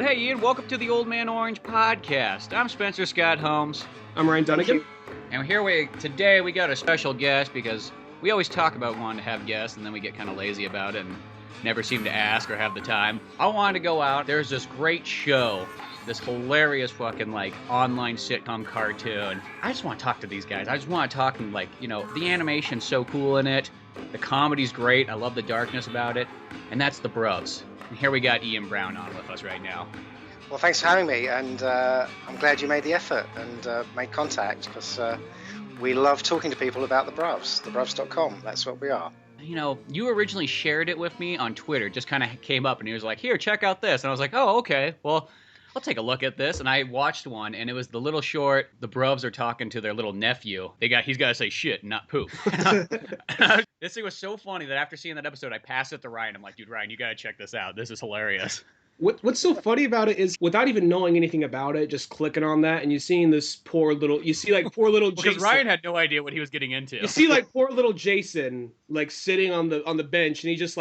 Hey, Ian, welcome to the Old Man Orange podcast. I'm Spencer Scott Holmes. I'm Ryan Dunigan. And today we got a special guest because we always talk about wanting to have guests and then we get kind of lazy about it and never seem to ask or have the time. I wanted to go out. There's this great show, this hilarious fucking online sitcom cartoon. I just want to talk to these guys. I just want to talk and the animation's so cool in it. The comedy's great. I love the darkness about it. And that's the Bruvs. And here we got Ian Brown on with us right now. Well, thanks for having me, and I'm glad you made the effort and made contact, because we love talking to people about the Bruvs, thebruvs.com. That's what we are. You know, you originally shared it with me on Twitter, just kind of came up, and he was like, here, check out this. And I was like, oh, okay, well, I'll take a look at this. And I watched one, and it was the little short, the Bruvs are talking to their little nephew. He's got to say shit, not poop. This thing was so funny that after seeing that episode, I passed it to Ryan. I'm like, dude, Ryan, you got to check this out. This is hilarious. What's so funny about it is, without even knowing anything about it, just clicking on that and you seeing this poor little Jason. Because Ryan had no idea what he was getting into. You see poor little Jason sitting on the bench, and he just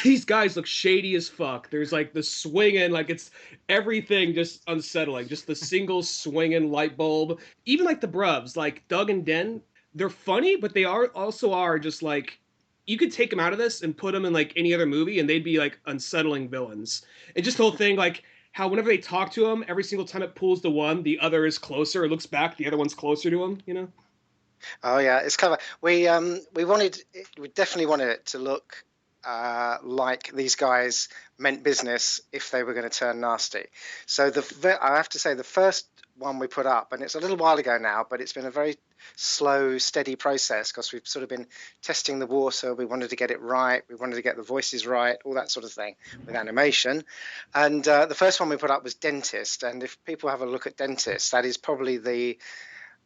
these guys look shady as fuck. There's the swinging, it's everything just unsettling. Just the single swinging light bulb. Even the Bruvs, Doug and Den, they're funny, but they are just you could take them out of this and put them in any other movie and they'd be unsettling villains. And just the whole thing, how whenever they talk to him, every single time it pulls to one, the other is closer. It looks back, the other one's closer to him, you know? Oh yeah, it's kind of, we definitely wanted it to look like these guys meant business if they were going to turn nasty. So I have to say the first one we put up, and it's a little while ago now, but it's been a very slow, steady process because we've sort of been testing the water. We wanted to get it right. We wanted to get the voices right, all that sort of thing with animation. And the first one we put up was Dentist. And if people have a look at Dentist, that is probably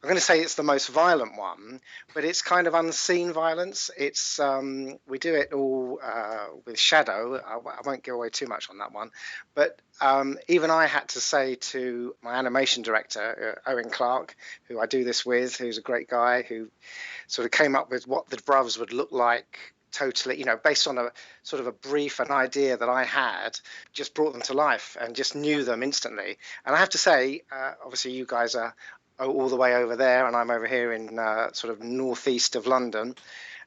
I'm going to say it's the most violent one, but it's kind of unseen violence. It's we do it all with shadow. I won't give away too much on that one, but even I had to say to my animation director, Eoin Clarke, who I do this with, who's a great guy, who sort of came up with what the Bruvs would look like totally, based on a sort of a brief, an idea that I had, just brought them to life and just knew them instantly. And I have to say, obviously you guys are all the way over there, and I'm over here in sort of northeast of London,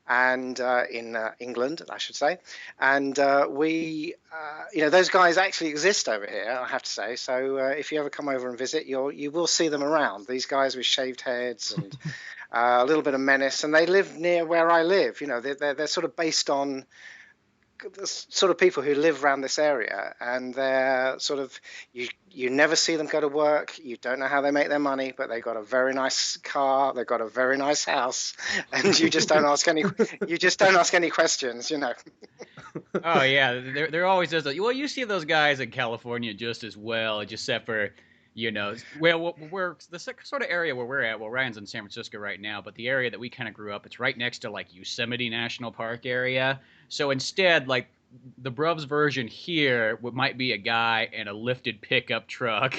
and in England, I should say. And we, those guys actually exist over here, I have to say. So if you ever come over and visit, you will see them around. These guys with shaved heads and a little bit of menace, and they live near where I live. They're sort of based on the sort of people who live around this area, and they're sort of you never see them go to work. You don't know how they make their money, but they got a very nice car, they've got a very nice house, and you just don't ask any questions. Oh yeah, there always is. Well, you see those guys in California just as well, except for we're the sort of area where we're at. Well, Ryan's in San Francisco right now, but the area that we kind of grew up, it's right next to Yosemite National Park area. So instead, the Bruvs version here might be a guy in a lifted pickup truck,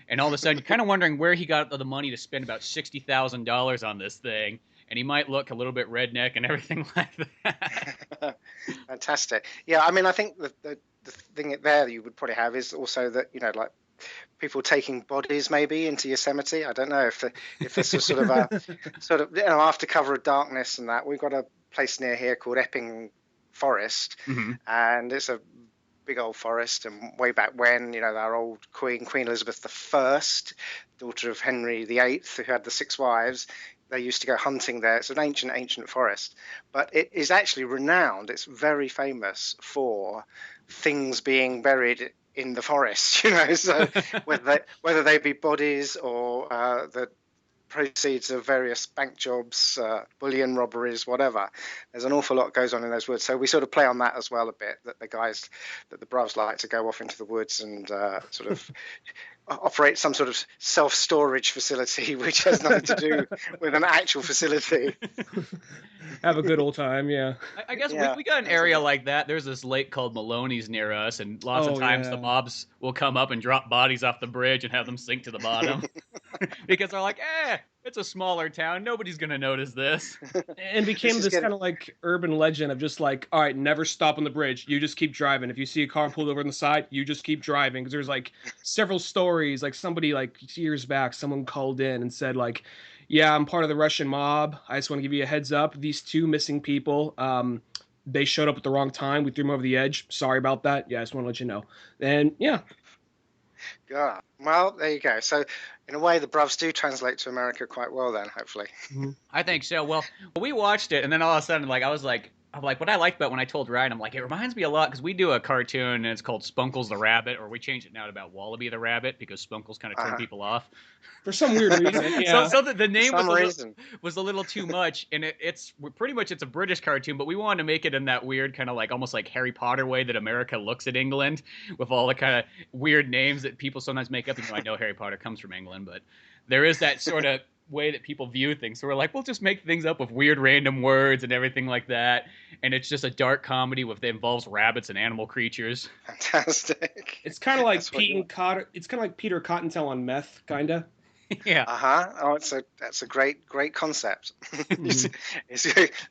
and all of a sudden you're kind of wondering where he got the money to spend about $60,000 on this thing, and he might look a little bit redneck and everything like that. Fantastic. Yeah, I mean, I think the thing there you would probably have is also that people taking bodies maybe into Yosemite. I don't know if this is sort of after cover of darkness and that. We've got a place near here called Epping Forest, mm-hmm. and it's a big old forest. And way back when, our old Queen Elizabeth I, daughter of Henry VIII, who had the 6 wives, they used to go hunting there. It's an ancient forest, but it is actually renowned. It's very famous for things being buried in the forest, so whether they be bodies or the proceeds of various bank jobs, bullion robberies, whatever. There's an awful lot goes on in those woods. So we sort of play on that as well a bit, that the Bruvs like to go off into the woods and sort of operate some sort of self-storage facility, which has nothing to do with an actual facility. Have a good old time, yeah. I guess we got an area like that. There's this lake called Maloney's near us, and lots of times the mobs will come up and drop bodies off the bridge and have them sink to the bottom. Because they're like, It's a smaller town. Nobody's gonna notice this. And became this kind of like urban legend of just like, all right, never stop on the bridge. You just keep driving. If you see a car pulled over on the side, you just keep driving. Because there's like several stories. Like somebody like years back, someone called in and said like, yeah, I'm part of the Russian mob. I just want to give you a heads up. These two missing people, they showed up at the wrong time. We threw them over the edge. Sorry about that. Yeah, I just want to let you know. And yeah. Yeah. Well, there you go. So, in a way, the Bruvs do translate to America quite well. Then, hopefully. I think so. Well, we watched it, and then all of a sudden, like I'm like, what I liked about when I told Ryan, I'm like, it reminds me a lot because we do a cartoon and it's called Spunkles the Rabbit, or we changed it now to about Wallaby the Rabbit because Spunkles kind of turned people off for some weird reason. Yeah. So the name was a little too much, and it's pretty much it's a British cartoon, but we wanted to make it in that weird kind of like almost like Harry Potter way that America looks at England with all the kind of weird names that people sometimes make up. Even though I know Harry Potter comes from England, but there is that sort of way that people view things. So we're like, we'll just make things up with weird random words and everything like that. And it's just a dark comedy that involves rabbits and animal creatures. Fantastic. It's kind of like It's kind of like Peter Cottontail on meth, kinda. Yeah. Oh, that's a great concept.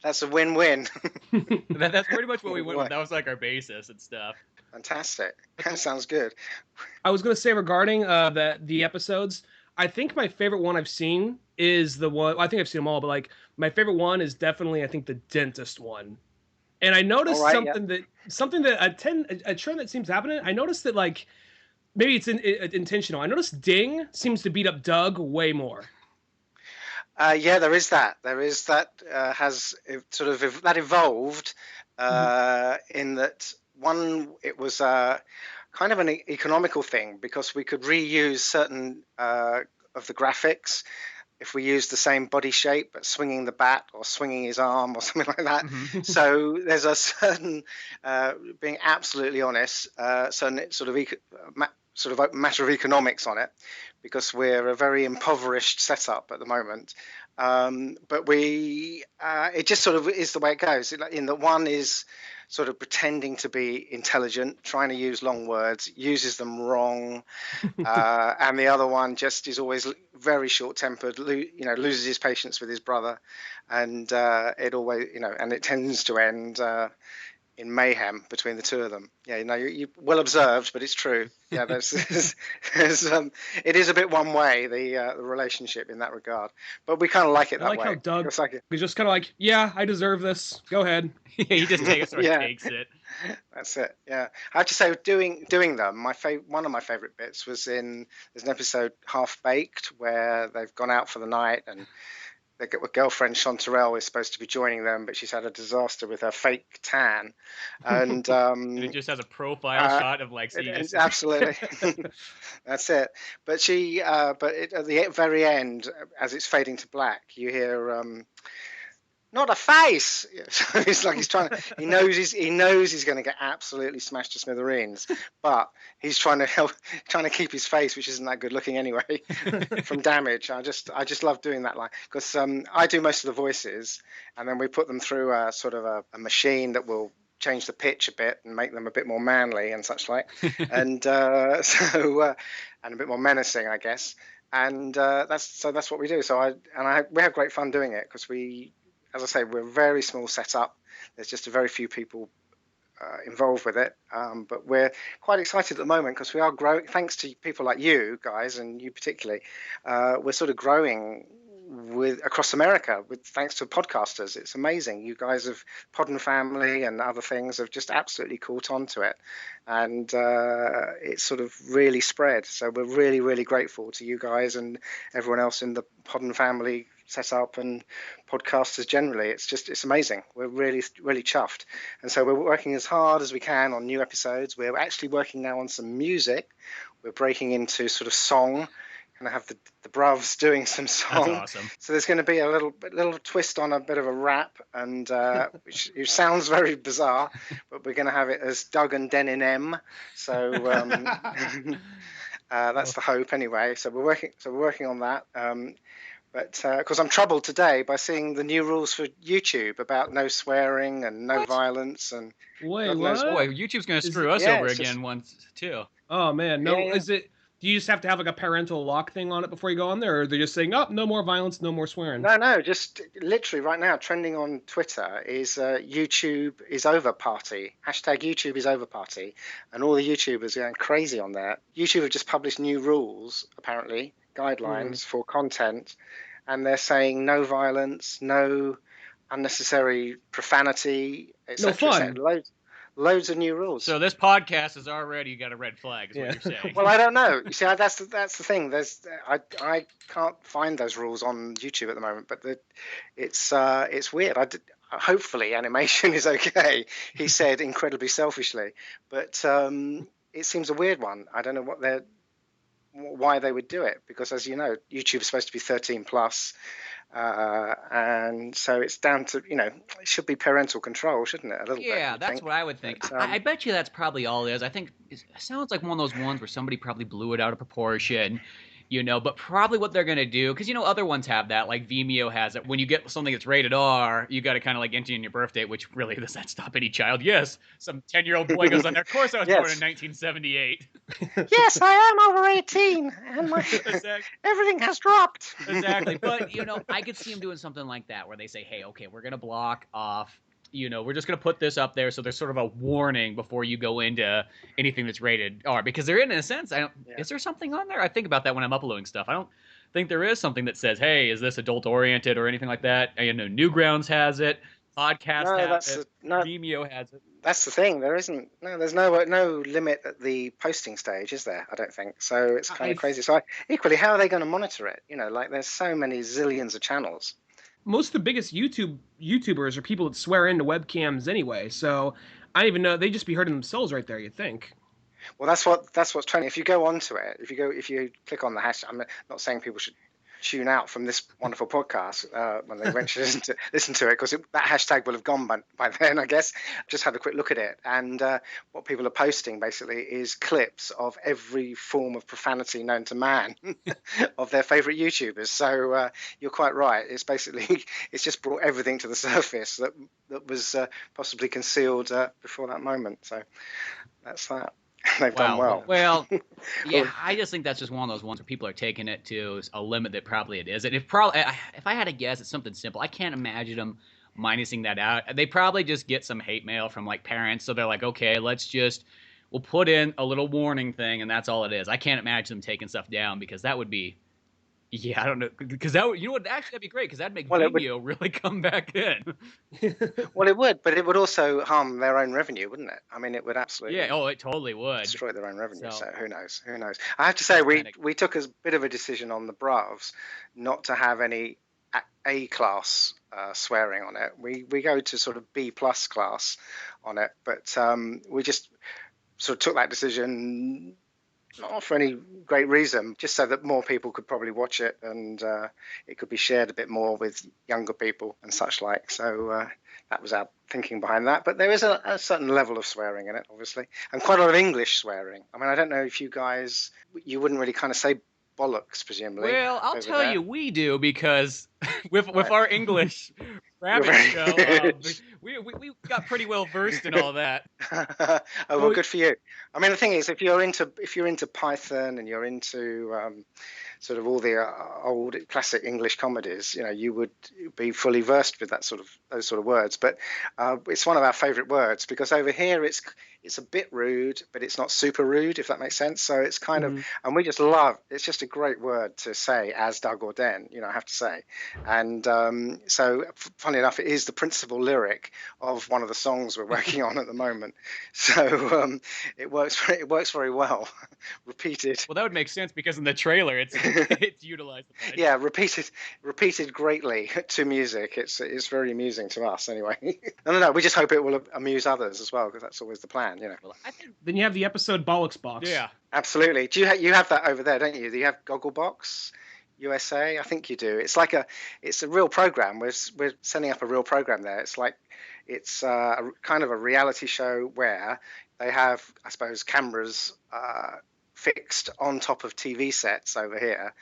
That's a win-win. That's pretty much what we went with. That was like our basis and stuff. Fantastic. That sounds good. I was gonna say regarding the episodes, I think my favorite one I've seen is the one. I think I've seen them all, but like my favorite one is definitely I think the dentist one. And I noticed something that a trend that seems happening. I noticed that like maybe it's intentional. I noticed Ding seems to beat up Doug way more. Yeah, there is that. Has sort of that evolved in that one. It was kind of an economical thing because we could reuse certain of the graphics if we used the same body shape but swinging the bat or swinging his arm or something like that. So there's a certain, being absolutely honest, certain sort of matter of economics on it because we're a very impoverished setup at the moment. But it just sort of is the way it goes. In that one is sort of pretending to be intelligent, trying to use long words, uses them wrong, and the other one just is always very short-tempered, loses his patience with his brother, and it always, and it tends to end in mayhem between the two of them. Yeah, you well observed, but it's true. Yeah, it is a bit one way, the relationship in that regard, but we kind of like it that way. I like how Doug is just kind of like, yeah, I deserve this. Go ahead. He just takes it. That's it. Yeah, I have to say, doing them, one of my favorite bits was there's an episode Half Baked where they've gone out for the night and their girlfriend Chanterelle is supposed to be joining them, but she's had a disaster with her fake tan, and it just has a profile shot of like. Absolutely, that's it. But at the very end, as it's fading to black, you hear. Not a face. So it's like he knows he's going to get absolutely smashed to smithereens, but he's trying to keep his face, which isn't that good looking anyway, from damage. I just love doing that line because I do most of the voices, and then we put them through a sort of a machine that will change the pitch a bit and make them a bit more manly and such like, and and a bit more menacing, I guess. And that's what we do. So we have great fun doing it because as I say, we're a very small setup. There's just a very few people involved with it. But we're quite excited at the moment because we are growing, thanks to people like you guys and you particularly. We're sort of growing across America thanks to podcasters. It's amazing. You guys have Pod and Family and other things have just absolutely caught on to it. And it's sort of really spread. So we're really, really grateful to you guys and everyone else in the Pod and Family set up and podcasters generally. It's amazing. We're really, really chuffed. And so we're working as hard as we can on new episodes. We're actually working now on some music. We're breaking into sort of song. Going to have the Bruvs doing some song. That's awesome. So there's going to be a little twist on a bit of a rap, and which sounds very bizarre, but we're going to have it as Doug and Den in M. So that's the hope anyway. So we're working on that. But because I'm troubled today by seeing the new rules for YouTube about no swearing and no violence and wait, what? Boy, YouTube's going to screw us over again once too. Oh man, no, yeah. Is it? Do you just have to have like a parental lock thing on it before you go on there, or they're just saying, "Oh, no more violence, no more swearing"? No, just literally right now, trending on Twitter is YouTube is over party. Hashtag YouTube is over party. And all the YouTubers are going crazy on that. YouTube have just published new rules, apparently, guidelines for content. And they're saying no violence, no unnecessary profanity, No etc., fun. etc. Loads of new rules. So this podcast has already got a red flag, is what you're saying. Well, I don't know. You see, that's the thing. I can't find those rules on YouTube at the moment, but it's weird. Hopefully animation is okay. He said incredibly selfishly, but it seems a weird one. I don't know why they would do it, because as you know, YouTube is supposed to be 13 plus. And so it's down to, it should be parental control, shouldn't it? A little bit. Yeah, that's what I would think. But, I bet you that's probably all it is. I think it sounds like one of those ones where somebody probably blew it out of proportion, but probably what they're going to do, because, other ones have that, like Vimeo has it. When you get something that's rated R, you got to kind of like enter in your birth date, which really does not stop any child. Yes, some 10-year-old boy goes on there. Of course I was born in 1978. Yes, I am over 18, and everything has dropped. Exactly. But, I could see him doing something like that, where they say, hey, okay, we're going to block off, we're just going to put this up there so there's sort of a warning before you go into anything that's rated R. Because there, in a sense, is there something on there? I think about that when I'm uploading stuff. I don't think there is something that says, hey, is this adult-oriented or anything like that? Newgrounds has it. Podcast has it. Vimeo has it. That's the thing. There's no limit at the posting stage, is there? I don't think. So it's kind of crazy. So equally, how are they going to monitor it? There's so many zillions of channels. Most of the biggest YouTubers are people that swear into webcams anyway. So I don't even know, they'd just be hurting themselves right there, you'd think. Well, that's what's trending. If you go onto it, if you click on the hashtag, I'm not saying people should tune out from this wonderful podcast when they eventually listen to it, because that hashtag will have gone by then, I guess. Just had a quick look at it, and what people are posting basically is clips of every form of profanity known to man of their favorite YouTubers. So you're quite right. It's basically it's just brought everything to the surface that was possibly concealed before that moment. So that's that. They've done well. Well, yeah, I just think that's just one of those ones where people are taking it to a limit that probably it isn't. If I had to guess, it's something simple. I can't imagine them minusing that out. They probably just get some hate mail from like parents, so they're like, okay, we'll put in a little warning thing, and that's all it is. I can't imagine them taking stuff down, because that would be. Yeah, I don't know, because that'd be great, because that'd make Vimeo really come back in. Well, it would, but it would also harm their own revenue, wouldn't it? I mean, it would absolutely. Yeah, it totally would destroy their own revenue. So who knows? I have to say, we took a bit of a decision on the Bruvs not to have any A-class swearing on it. We go to sort of B+ class on it, but we just sort of took that decision. Not for any great reason, just so that more people could probably watch it, and it could be shared a bit more with younger people and such like. So that was our thinking behind that. But there is a certain level of swearing in it, obviously, and quite a lot of English swearing. I mean, I don't know if you guys, you wouldn't really kind of say bollocks, presumably. Well, I'll tell you, we do, because with our English rabbit show, we got pretty well versed in all that. Oh, well, good for you. I mean, the thing is, if you're into Python and you're into sort of all the old classic English comedies, you would be fully versed with those sort of words. But it's one of our favourite words, because over here it's a bit rude, but it's not super rude, if that makes sense. So it's kind of, and we just love. It's just a great word to say, as Doug or Den, I have to say. And so, funny enough, it is the principal lyric of one of the songs we're working on at the moment. So it works very well. Repeated. Well, that would make sense, because in the trailer it's utilized. Yeah, repeated greatly to music. It's very amusing to us anyway. No. We just hope it will amuse others as well, because that's always the plan. Well, I think then you have the episode Bollocks Box. Yeah, absolutely. Do you have that over there, don't you? Do you have Gogglebox USA? I think you do. It's a real program. We're setting up a real program there. It's a kind of a reality show where they have, I suppose, cameras fixed on top of TV sets over here,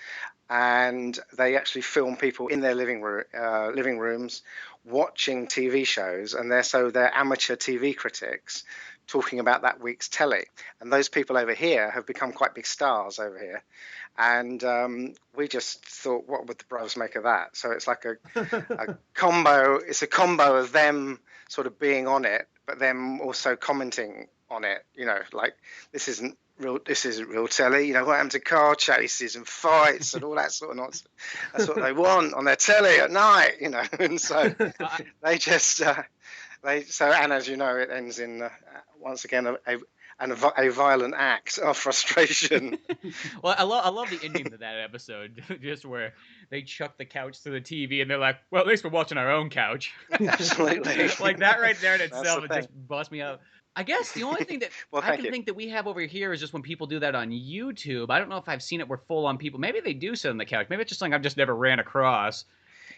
and they actually film people in their living rooms watching TV shows, and they're amateur TV critics talking about that week's telly. And those people over here have become quite big stars over here. And we just thought, what would the Bruvs make of that? So it's like a combo. It's a combo of them sort of being on it, but them also commenting on it. You know, like this isn't real telly. You know, what happened to car chases and fights and all that sort of nonsense? That's what they want on their telly at night. You know, and so they just and as you know, it ends in once again a violent act of frustration. Well, I love the ending to that episode, just where they chuck the couch to the TV and they're like, well, at least we're watching our own couch. Absolutely. Like that right there in itself, it thing. just busts me out. I guess the only thing that I can think that we have over here is just when people do that on YouTube. I don't know if I've seen it where full on people, maybe they do sit on the couch. Maybe it's just something I've just never ran across.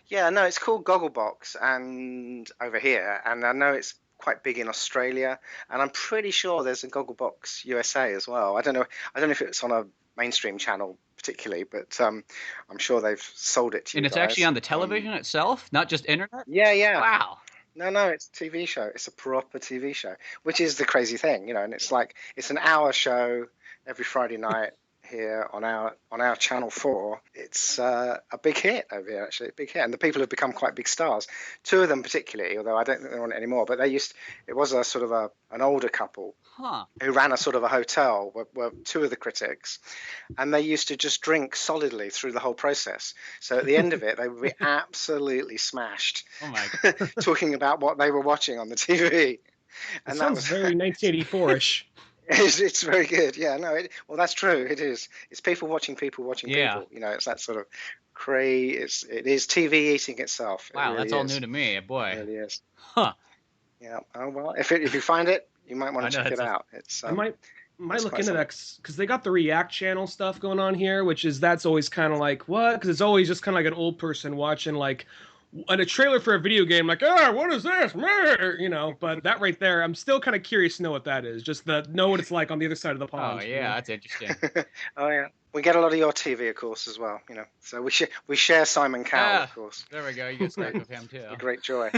Yeah, no, it's called Gogglebox and over here, and I know it's quite big in Australia, and I'm pretty sure there's a Gogglebox USA as well. I don't know if it's on a mainstream channel particularly, but I'm sure they've sold it to you. And it's guys. Actually on the television itself, not just internet? Yeah. Wow. No, it's a TV show. It's a proper TV show, which is the crazy thing, you know. And it's like it's an hour show every Friday night here on our Channel 4. It's a big hit over here, actually, a big hit, and the people have become quite big stars. Two of them particularly, although I don't think they're on it anymore. But it was a sort of an older couple who ran a sort of a hotel. Were two of the critics, and they used to just drink solidly through the whole process. So at the end of it, they would be absolutely smashed. Oh my God. Talking about what they were watching on the TV. And that was very 1984-ish. It's very good. Yeah, no, well, that's true. It is. It's people watching people. You know, it's that sort of craze. It is TV eating itself. Wow, really that's all new to me. Boy. It really is. Huh. Yeah. Oh, well, if you find it, you might want to check it out. It's. I might look into that because they got the React channel stuff going on here, that's always kind of like what? Because it's always just kind of like an old person watching like a trailer for a video game, like, what is this? You know, but that right there, I'm still kind of curious to know what that is. Just know what it's like on the other side of the pond. Oh, yeah, that's interesting. Oh, yeah. We get a lot of your TV, of course, as well, you know. So we share Simon Cowell, of course. There we go. You get stuck with him, too. The great joy.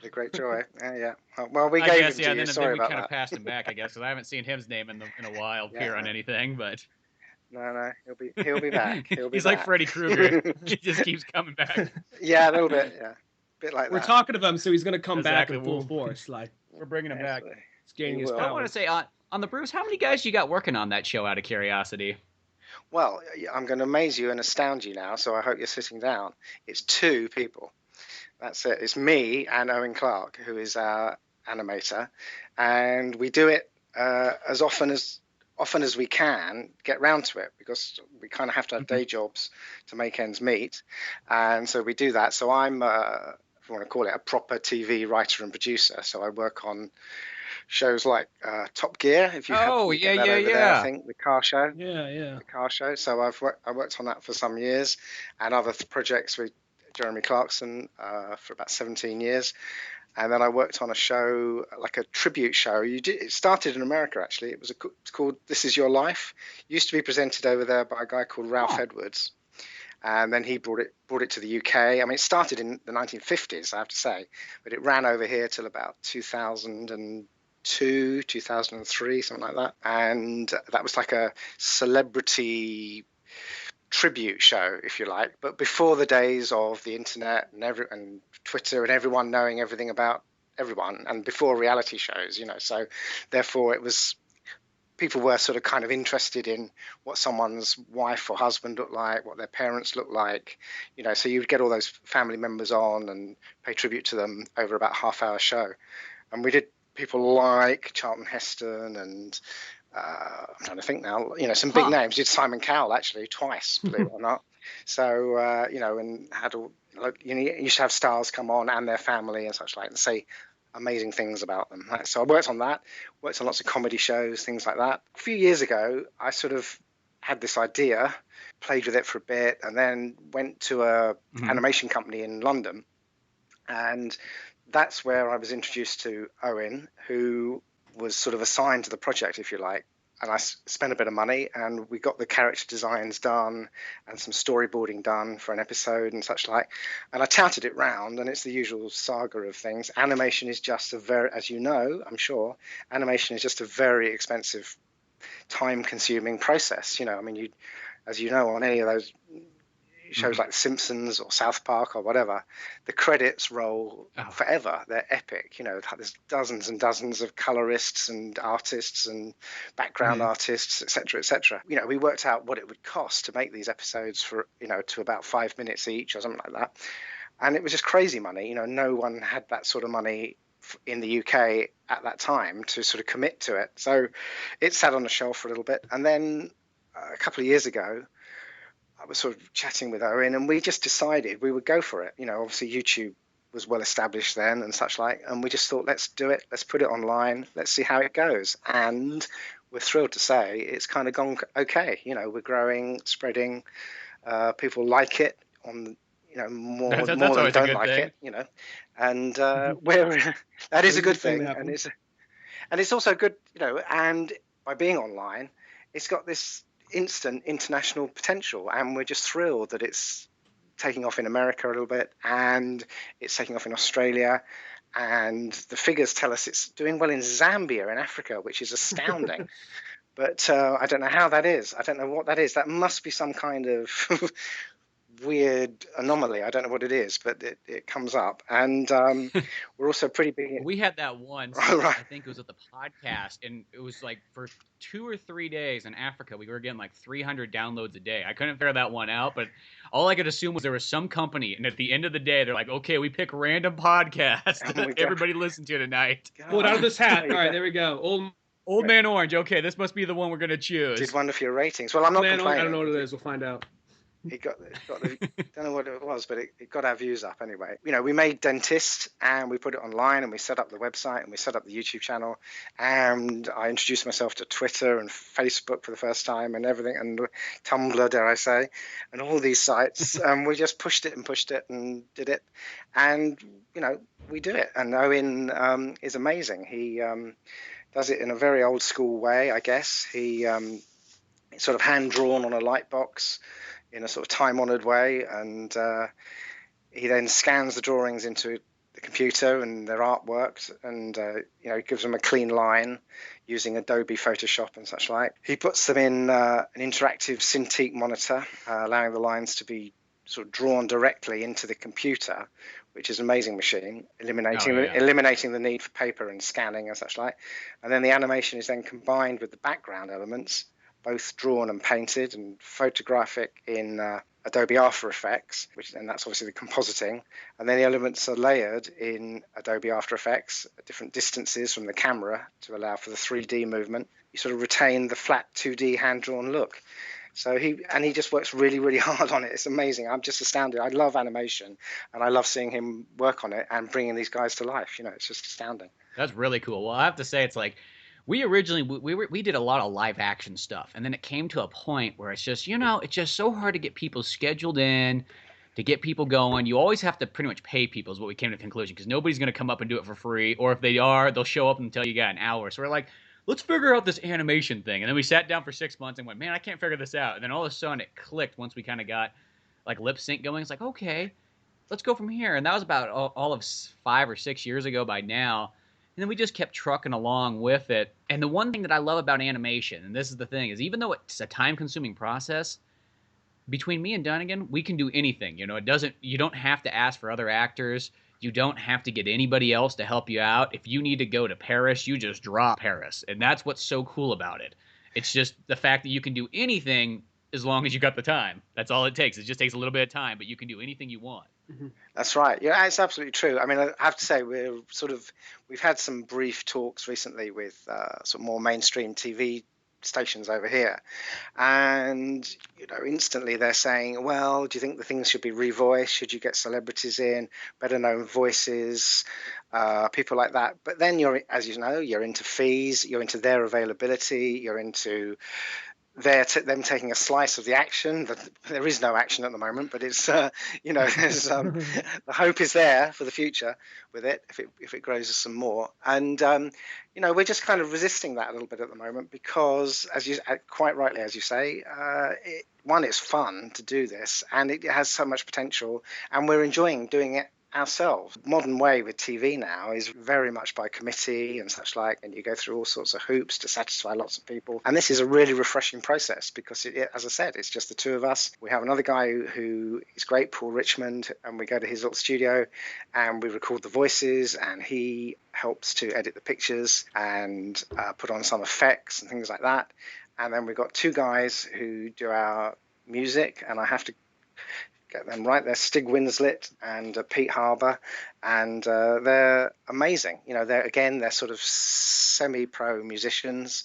The great joy. Yeah. Well, we gave him to you. Sorry about that. Then we kind of passed him back, I guess, because I haven't seen his name in a while appear on anything, but... No, he'll be back. He's like Freddy Krueger. He just keeps coming back. Yeah, a little bit, yeah. Bit like We're that. talking to him, so he's going to come back in full force. Like we're bringing him back. It's gaining his power. I want to say on the Bruvs, how many guys you got working on that show? Out of curiosity. Well, I'm going to amaze you and astound you now, so I hope you're sitting down. It's 2 people. That's it. It's me and Eoin Clarke, who is our animator, and we do it as often as we can get round to it, because we kind of have to have day jobs to make ends meet, and so we do that. So I'm if you want to call it a proper TV writer and producer, so I work on shows like Top Gear, if you there, I think the car show, the car show. So I worked on that for some years, and other projects with Jeremy Clarkson for about 17 years. And then I worked on a show, like a tribute show. It started in America, actually. It's called This Is Your Life. It used to be presented over there by a guy called Ralph Edwards. And then he brought it to the UK. I mean, it started in the 1950s, I have to say. But it ran over here till about 2002, 2003, something like that. And that was like a celebrity tribute show, if you like, but before the days of the internet and Twitter and everyone knowing everything about everyone, and before reality shows, you know. So therefore people were sort of kind of interested in what someone's wife or husband looked like, what their parents looked like, you know. So you'd get all those family members on and pay tribute to them over about a half-hour show. And we did people like Charlton Heston and I'm trying to think now, you know, some big names. Did Simon Cowell actually twice, believe it or not. So you know, and had all, like, you used to have stars come on and their family and such like, and say amazing things about them. So I worked on that, worked on lots of comedy shows, things like that. A few years ago, I sort of had this idea, played with it for a bit, and then went to a animation company in London, and that's where I was introduced to Eoin, who was sort of assigned to the project, if you like, and I spent a bit of money, and we got the character designs done and some storyboarding done for an episode and such like. And I touted it round, and it's the usual saga of things. Animation is just as you know, I'm sure, animation is just a very expensive, time-consuming process. I mean, as you know, on any of those shows like The Simpsons or South Park or whatever, the credits roll forever. They're epic. There's dozens and dozens of colorists and artists and background artists, etc., etc. We worked out what it would cost to make these episodes for, to about 5 minutes each or something like that. And it was just crazy money. No one had that sort of money in the UK at that time to sort of commit to it. So it sat on the shelf for a little bit. And then a couple of years ago, I was sort of chatting with Eoin, and we just decided we would go for it. Obviously YouTube was well established then and such like, and we just thought, let's do it. Let's put it online. Let's see how it goes. And we're thrilled to say it's kind of gone okay. We're growing, spreading. People like it on, more than don't like it. And that is a good thing, and it's also good. And by being online, it's got this instant international potential, and we're just thrilled that it's taking off in America a little bit, and it's taking off in Australia, and the figures tell us it's doing well in Zambia in Africa, which is astounding. But I don't know how that is. I don't know what that is. That must be some kind of weird anomaly. I don't know what it is, but it comes up. And we're also pretty big. We had that once. Right. I think it was at the podcast, and it was like for 2 or 3 days in Africa, we were getting like 300 downloads a day. I couldn't figure that one out, but all I could assume was there was some company, and at the end of the day, they're like, "Okay, we pick random podcasts that everybody listen to tonight." Pull it out of this hat. All right, there we go. Old Man Orange. Okay, this must be the one we're gonna choose. Did one of your ratings? Well, I'm not complaining. I don't know what it is. We'll find out. It got don't know what it was, but it got our views up anyway. We made Dentist, and we put it online, and we set up the website, and we set up the YouTube channel, and I introduced myself to Twitter and Facebook for the first time, and everything, and Tumblr, dare I say, and all these sites. And we just pushed it and did it, and we do it. And Eoin is amazing. He does it in a very old school way, I guess. It's sort of hand drawn on a light box in a sort of time-honoured way, and he then scans the drawings into the computer and their artwork, and gives them a clean line using Adobe Photoshop and such like. He puts them in an interactive Cintiq monitor, allowing the lines to be sort of drawn directly into the computer, which is an amazing machine, eliminating the need for paper and scanning and such like. And then the animation is then combined with the background elements, both drawn and painted and photographic in Adobe After Effects, and that's obviously the compositing. And then the elements are layered in Adobe After Effects at different distances from the camera to allow for the 3D movement. You sort of retain the flat 2D hand-drawn look. So he just works really, really hard on it. It's amazing. I'm just astounded. I love animation, and I love seeing him work on it and bringing these guys to life. It's just astounding. That's really cool. Well, I have to say, it's like, we originally we did a lot of live action stuff, and then it came to a point where it's just it's just so hard to get people scheduled in, to get people going. You always have to pretty much pay people is what we came to the conclusion, because nobody's going to come up and do it for free, or if they are, they'll show up and tell you got an hour. So we're like, let's figure out this animation thing. And then we sat down for 6 months and went, man, I can't figure this out. And then all of a sudden it clicked once we kind of got like lip sync going. It's like, okay, let's go from here. And that was about all of 5 or 6 years ago by now. And then we just kept trucking along with it. And the one thing that I love about animation, and this is the thing, is even though it's a time-consuming process, between me and Dunigan, we can do anything. You don't have to ask for other actors. You don't have to get anybody else to help you out. If you need to go to Paris, you just draw Paris. And that's what's so cool about it. It's just the fact that you can do anything as long as you got the time. That's all it takes. It just takes a little bit of time, but you can do anything you want. Mm-hmm. That's right. Yeah, it's absolutely true. I mean, I have to say we've had some brief talks recently with sort of more mainstream TV stations over here, and instantly they're saying, well, do you think the things should be revoiced? Should you get celebrities in, better known voices, people like that? But then you're into fees, you're into their availability, you're into them taking a slice of the action. There is no action at the moment, but it's there's the hope is there for the future with it if it grows some more. And we're just kind of resisting that a little bit at the moment because, as you quite rightly as you say, it's fun to do this and it has so much potential, and we're enjoying doing it ourselves. Modern way with TV now is very much by committee and such like, and you go through all sorts of hoops to satisfy lots of people. And this is a really refreshing process because, as I said, it's just the two of us. We have another guy who is great, Paul Richmond, and we go to his little studio and we record the voices, and he helps to edit the pictures and put on some effects and things like that. And then we've got two guys who do our music, and I have to get them right. They're Stig Winslet and Pete Harbour, and they're amazing. They're sort of semi-pro musicians,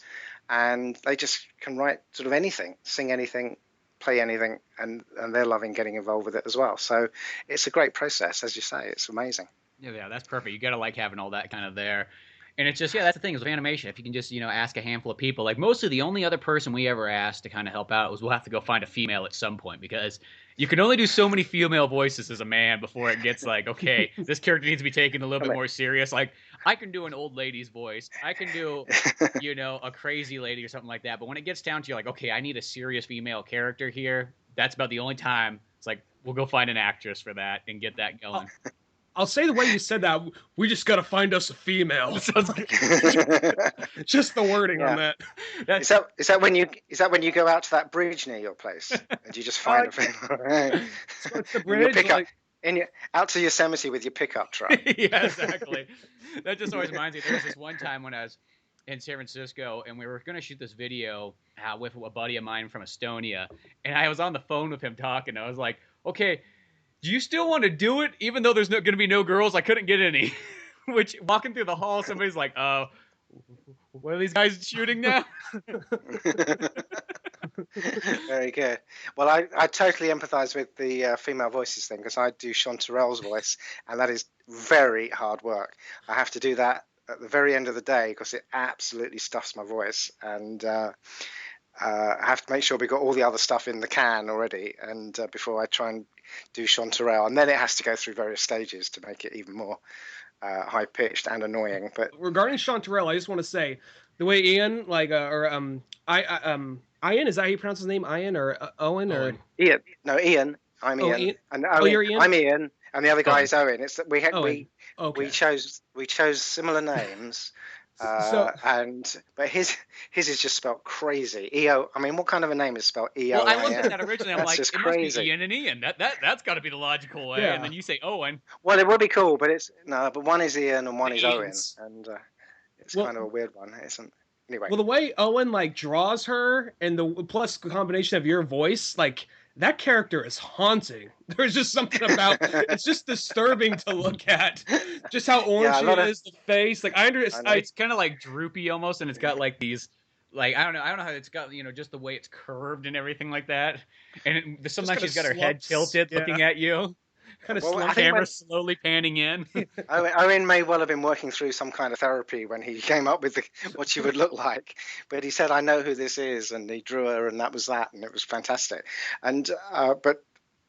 and they just can write sort of anything, sing anything, play anything, and they're loving getting involved with it as well. So it's a great process, as you say. It's amazing. Yeah, that's perfect. You got to like having all that kind of there. And it's just, that's the thing with animation. If you can just, ask a handful of people, like mostly the only other person we ever asked to kind of help out was we'll have to go find a female at some point, because you can only do so many female voices as a man before it gets like, okay, this character needs to be taken a little bit more serious. Like, I can do an old lady's voice. I can do, a crazy lady or something like that. But when it gets down to you're like, okay, I need a serious female character here, that's about the only time it's like, we'll go find an actress for that and get that going. I'll say the way you said that, we just got to find us a female. Just the wording on that. Is that when you go out to that bridge near your place and you just find a female? So it's the bridge, out to Yosemite with your pickup truck. Yeah, exactly. That just always reminds me. There was this one time when I was in San Francisco, and we were going to shoot this video with a buddy of mine from Estonia, and I was on the phone with him talking. I was like, okay, do you still want to do it, even though there's going to be no girls? I couldn't get any. Which, walking through the hall, somebody's like, what are these guys shooting now? Very good. Well, I totally empathise with the female voices thing, because I do Chanterelle's voice, and that is very hard work. I have to do that at the very end of the day because it absolutely stuffs my voice, and I have to make sure we got all the other stuff in the can already, and before I try and do Chanterelle, and then it has to go through various stages to make it even more high pitched and annoying. But regarding Chanterelle, I just want to say the way Ian, Ian, is that how you pronounce his name? Ian or Owen or Ian? No, Ian. I'm Ian. Ian. And Owen, you're Ian. I'm Ian, and the other guy is Owen. It's that we chose similar names. But his is just spelled crazy. E-O. I mean, what kind of a name is spelled E-O? Well, I looked at that originally. I'm like, it crazy. must be Ian and Ian. That's got to be the logical way. Yeah. And then you say Owen. Well, it would be cool, but but one is Ian and one is Owen, and it's kind of a weird one, isn't? Anyway. Well, the way Owen draws her, and plus the combination of your voice, that character is haunting. There's just something about it's just disturbing to look at. Just how orange it is, the face. I understand. It's kind of like droopy almost, and it's got these, I don't know how it's got, just the way it's curved and everything like that. And sometimes she's got her head tilted, looking at you. Kind of camera slowly panning in. Owen may well have been working through some kind of therapy when he came up with what she would look like. But he said, I know who this is. And he drew her, and that was that. And it was fantastic. And but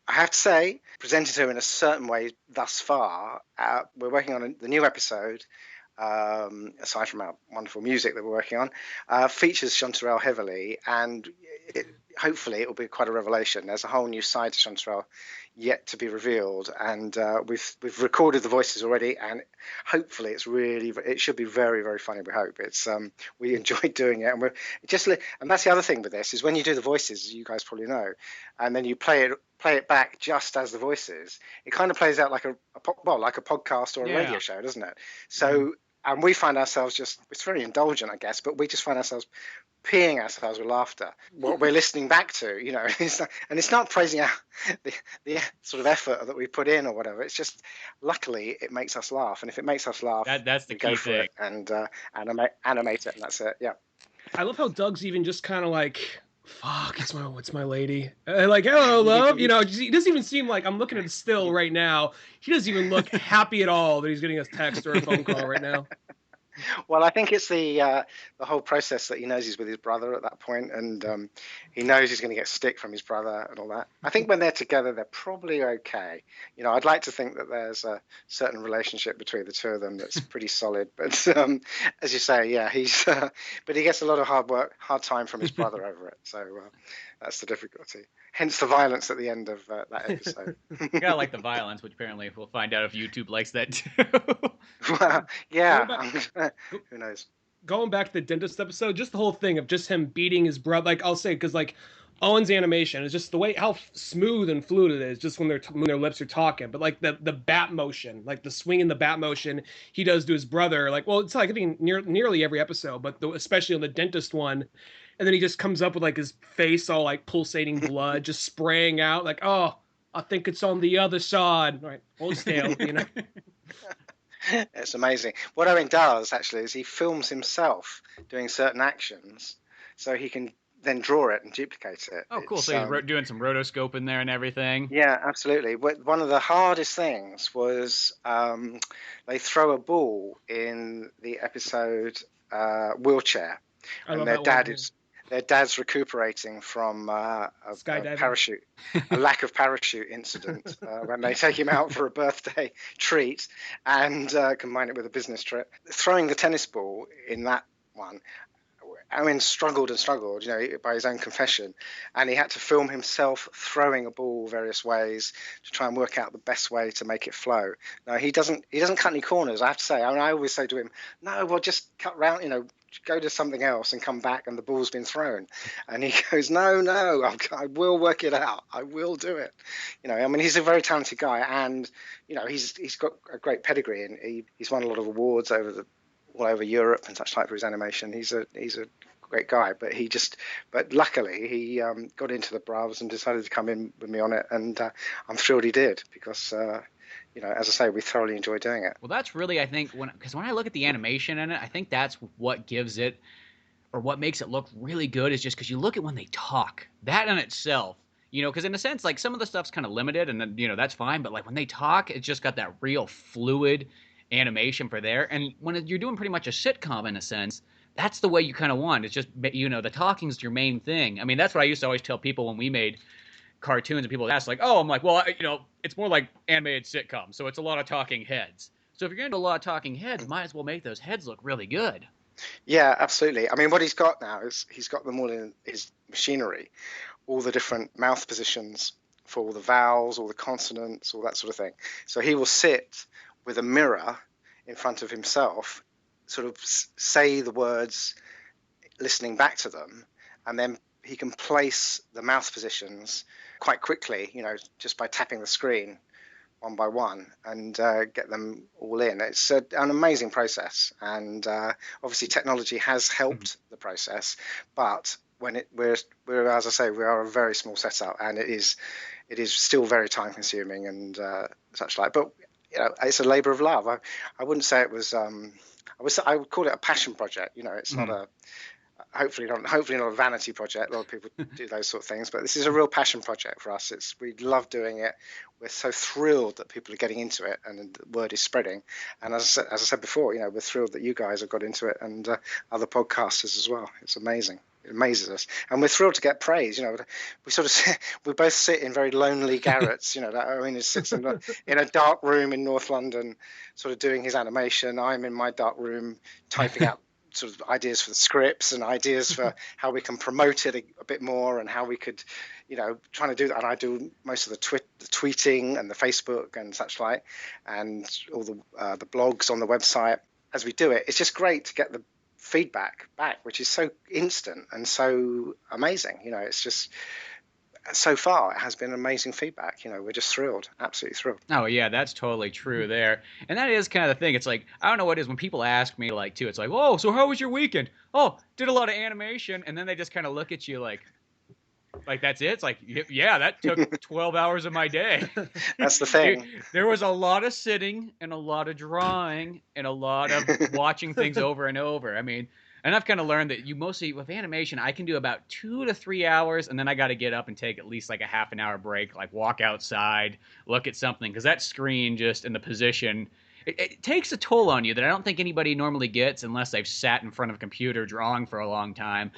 I have to say, presented her in a certain way thus far. We're working on the new episode, aside from our wonderful music that we're working on, features Chanterelle heavily. And hopefully it will be quite a revelation. There's a whole new side to Chanterelle yet to be revealed, and we've recorded the voices already, and hopefully it should be very, very funny. We hope we enjoyed doing it, and and that's the other thing with this is when you do the voices, you guys probably know, and then you play it back just as the voices, it kind of plays out like a podcast or a radio show, doesn't it? So and we find ourselves it's very indulgent, I guess, but we just find ourselves peeing ourselves with laughter what we're listening back to, it's not praising the sort of effort that we put in or whatever. It's just luckily it makes us laugh, and if it makes us laugh, that's the key thing. And animate it, and that's it. Yeah. I love how Doug's even just kind of fuck, it's my lady. Hello, love. He doesn't even seem like, I'm looking at it still right now. He doesn't even look happy at all that he's getting a text or a phone call right now. Well, I think it's the whole process that he knows he's with his brother at that point, and he knows he's going to get stick from his brother and all that. I think when they're together, they're probably okay. I'd like to think that there's a certain relationship between the two of them that's pretty solid. But as you say, yeah, but he gets a lot of hard time from his brother over it. So that's the difficulty. Hence the violence at the end of that episode. You gotta like the violence, which apparently we'll find out if YouTube likes that too. Well, yeah, Back, who knows? going back to the dentist episode, just the whole thing of just him beating his brother. Like I'll say, because like Owen's animation is just the way how smooth and fluid it is, just when their lips are talking. But like the bat motion, like the swing in the bat motion he does to his brother, like it's like I think nearly every episode, but especially on the dentist one. And then he just comes up with like his face all like pulsating blood, just spraying out, like, oh, I think it's on the other side. All right, hold still, It's amazing. What Owen does actually is he films himself doing certain actions, so he can then draw it and duplicate it. Oh, cool! So he's doing some rotoscope in there and everything. Yeah, absolutely. One of the hardest things was they throw a ball in the episode Wheelchair, and their dad's recuperating from a lack of parachute incident when they take him out for a birthday treat and combine it with a business trip. Throwing the tennis ball in that one, Owen struggled and struggled, by his own confession, and he had to film himself throwing a ball various ways to try and work out the best way to make it flow. Now he doesn't cut any corners, I have to say. I always say to him, no, well, just cut round, go to something else and come back and the ball's been thrown. And he goes, no, I will work it out. I will do it. He's a very talented guy, and he's got a great pedigree, and he's won a lot of awards all over Europe and such like for his animation. He's a great guy, but luckily he got into the Bruvs and decided to come in with me on it, and I'm thrilled he did, because as I say, we thoroughly enjoy doing it. Well, that's really, I think, because when I look at the animation in it, I think that's what gives it, or what makes it look really good, is just because you look at when they talk. That in itself, because in a sense, like, some of the stuff's kind of limited, and then, that's fine, but like when they talk, it's just got that real fluid animation for there. And when you're doing pretty much a sitcom in a sense, that's the way you kind of want. It's just, the talking's your main thing. I mean, that's what I used to always tell people when we made cartoons, and people ask, like, oh, I'm like, well, it's more like animated sitcom, so it's a lot of talking heads. So if you're going to do a lot of talking heads, might as well make those heads look really good. Yeah, absolutely. I mean, what he's got now is he's got them all in his machinery, all the different mouth positions for all the vowels, all the consonants, all that sort of thing. So he will sit with a mirror in front of himself, sort of say the words, listening back to them, and then he can place the mouth positions quite quickly, just by tapping the screen one by one, and get them all in. It's an amazing process, and obviously technology has helped the process, but when we're as I say, we are a very small setup, and it is still very time consuming and such like. But it's a labor of love. I wouldn't say it was. I would call it a passion project. It's not a. Hopefully not a vanity project. A lot of people do those sort of things, but this is a real passion project for us. We love doing it. We're so thrilled that people are getting into it, and the word is spreading. And as I said before, we're thrilled that you guys have got into it, and other podcasters as well. It's amazing. It amazes us, and we're thrilled to get praise. We both sit in very lonely garrets. Owen sits in a dark room in North London, sort of doing his animation. I'm in my dark room typing out sort of ideas for the scripts and ideas for how we can promote it a bit more, and how we could, trying to do that. And I do most of the tweeting and the Facebook and such like, and all the blogs on the website. As we do it, it's just great to get the feedback back, which is so instant and so amazing. It's just, so far it has been amazing feedback. We're just thrilled, absolutely thrilled. Oh yeah, that's totally true there. And that is kind of the thing. It's like, I don't know what it is when people ask me, like, too, it's like, oh, so how was your weekend? Oh, did a lot of animation. And then they just kind of look at you like that's it. It's like, yeah, that took 12 hours of my day. That's the thing. There was a lot of sitting and a lot of drawing and a lot of watching things over and over. I mean, and I've kind of learned that you mostly, with animation, I can do about 2 to 3 hours, and then I got to get up and take at least like a half an hour break, like walk outside, look at something, because that screen just in the position, it takes a toll on you that I don't think anybody normally gets unless they've sat in front of a computer drawing for a long time.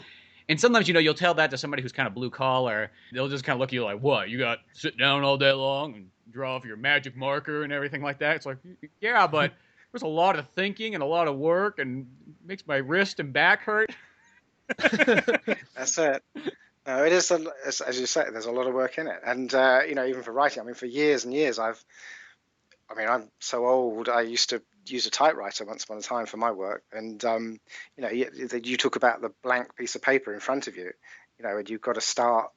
And sometimes, you'll tell that to somebody who's kind of blue collar. They'll just kind of look at you like, what? You got to sit down all day long and draw off your magic marker and everything like that? It's like, yeah, but there's a lot of thinking and a lot of work, and it makes my wrist and back hurt. That's it. No, it is, as you say, there's a lot of work in it. And, even for writing, I mean, for years and years, I'm so old, I used to use a typewriter once upon a time for my work. And, you talk about the blank piece of paper in front of you, and you've got to start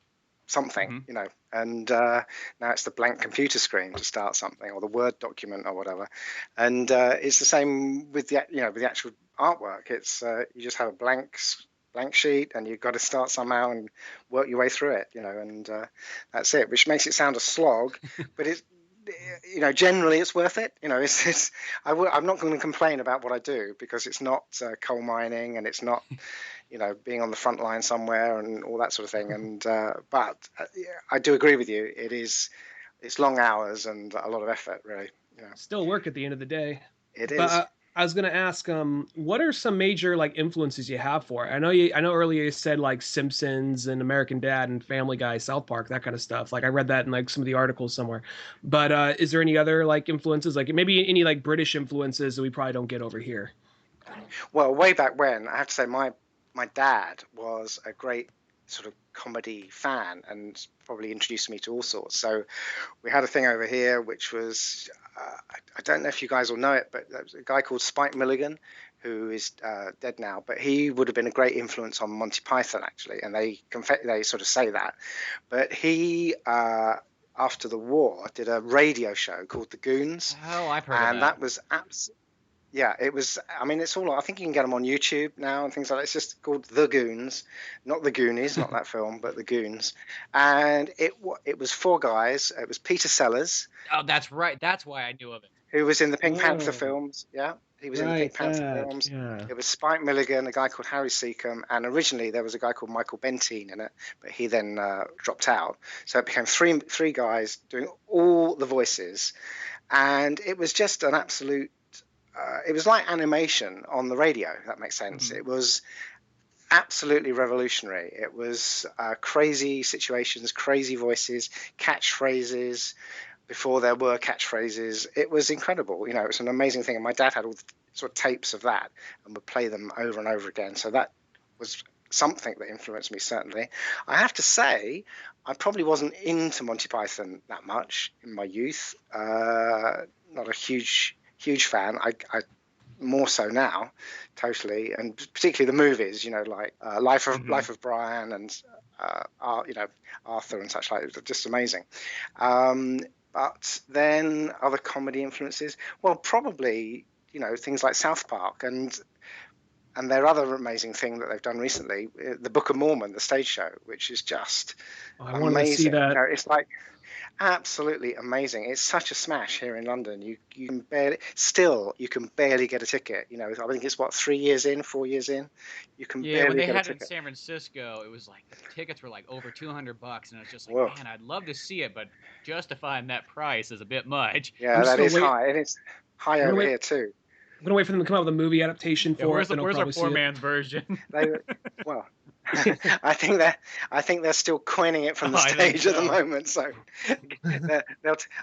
something, and now it's the blank computer screen to start something, or the Word document or whatever. And it's the same with with the actual artwork. It's you just have a blank sheet, and you've got to start somehow and work your way through it, and that's it, which makes it sound a slog, but it's, generally it's worth it. I'm not going to complain about what I do, because it's not coal mining, and it's not being on the front line somewhere and all that sort of thing. And but I do agree with you. It's long hours and a lot of effort, really. Still work at the end of the day. It But is. I was gonna ask, what are some major like influences you have for it? I know earlier you said like Simpsons and American Dad and Family Guy, South Park, that kind of stuff. Like I read that in like some of the articles somewhere. But is there any other like influences, like maybe any like British influences that we probably don't get over here? Well, way back when, I have to say, my dad was a great sort of comedy fan, and probably introduced me to all sorts. So we had a thing over here which was, I don't know if you guys will know it, but there was a guy called Spike Milligan, who is dead now, but he would have been a great influence on Monty Python, actually, and they sort of say that. But he, after the war, did a radio show called The Goons, Oh, I've heard of and that. that was yeah, it was. I mean, it's all. I think you can get them on YouTube now and things like that. It's just called The Goons, not The Goonies, not that film, but The Goons. And it was four guys. It was Peter Sellers, Oh, that's right. That's why I knew of it. who was in the Pink Panther Oh, films. Yeah, he was in the right, Pink Panther that. films. Yeah. It was Spike Milligan, a guy called Harry Seacombe, and originally there was a guy called Michael Bentine in it, but he then dropped out. So it became three guys doing all the voices, and it was just an absolute. It was like animation on the radio, if that makes sense. It was absolutely revolutionary. It was crazy situations, crazy voices, catchphrases before there were catchphrases. It was incredible. It was an amazing thing. And my dad had all the sort of tapes of that and would play them over and over again. So that was something that influenced me, certainly. I have to say, I probably wasn't into Monty Python that much in my youth. Not a huge fan. I more so now, totally, and particularly the movies. Like Life of Brian and Arthur and such like. They're just amazing. But then other comedy influences. Well, probably things like South Park and their other amazing thing that they've done recently, the Book of Mormon, the stage show, which is just I wanted to see amazing. that. It's like absolutely amazing. It's such a smash here in London. You can barely get a ticket. I think it's 4 years in. You can Yeah, when barely they get a had it in ticket. San Francisco, it was like the tickets were like over $200, and I was just like, Whoa. man, I'd love to see it, but justifying that price is a bit much. Yeah, I'm just that gonna is wait. high, and it's high I'm gonna over wait. here too. I'm gonna wait for them to come out with a movie adaptation Yeah, for it. Then I'll where's our probably see poor it. man's version? They well. I think they're still coining it from the Oh, I think stage at the so. moment. So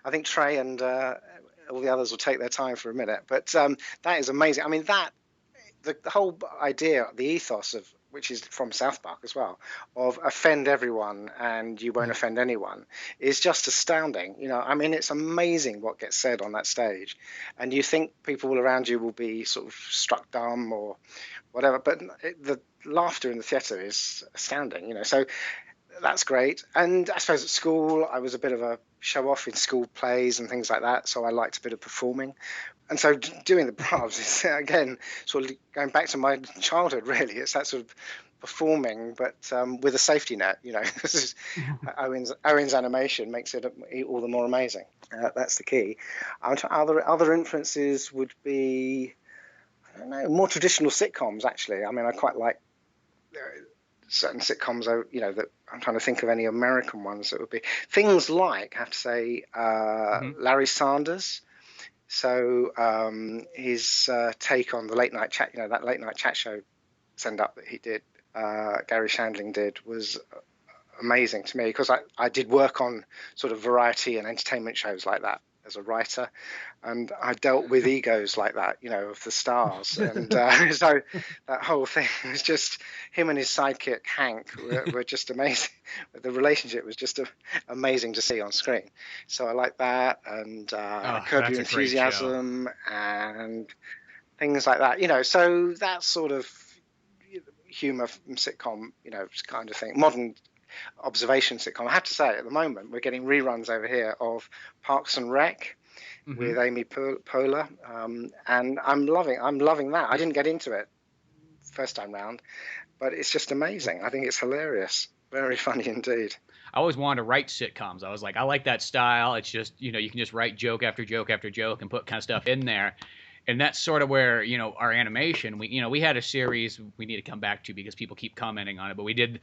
I think Trey and all the others will take their time for a minute. But that is amazing. I mean, the whole idea, the ethos of which is from South Park as well, of offend everyone and you won't offend anyone, is just astounding. I mean, it's amazing what gets said on that stage, and you think people around you will be sort of struck dumb or whatever, but the laughter in the theatre is astounding. So that's great. And I suppose at school I was a bit of a show off in school plays and things like that, so I liked a bit of performing. And so doing the Bruvs is again sort of going back to my childhood. Really, it's that sort of performing, but with a safety net. This is Owen's animation makes it all the more amazing. That's the key. Other influences would be, I don't know, more traditional sitcoms. Actually, I mean, I quite like certain sitcoms. That I'm trying to think of any American ones that would be things like, I have to say, Larry Sanders. So his take on the late night chat, that late night chat show send up that he did, Gary Shandling did, was amazing to me, because I did work on sort of variety and entertainment shows like that as a writer, and I dealt with egos like that, of the stars, and so that whole thing was just, him and his sidekick Hank were just amazing. The relationship was just amazing to see on screen. So I like that, and Curb Your That's a great show. Enthusiasm and things like that. So that sort of humor sitcom, kind of thing, modern observation sitcom. I have to say, at the moment, we're getting reruns over here of Parks and Rec with Amy Poehler, and I'm loving that. I didn't get into it first time round, but it's just amazing. I think it's hilarious, very funny indeed. I always wanted to write sitcoms. I was like, I like that style. It's just, you can just write joke after joke after joke and put kind of stuff in there. And that's sort of where, our animation, we had a series we need to come back to because people keep commenting on it, but we did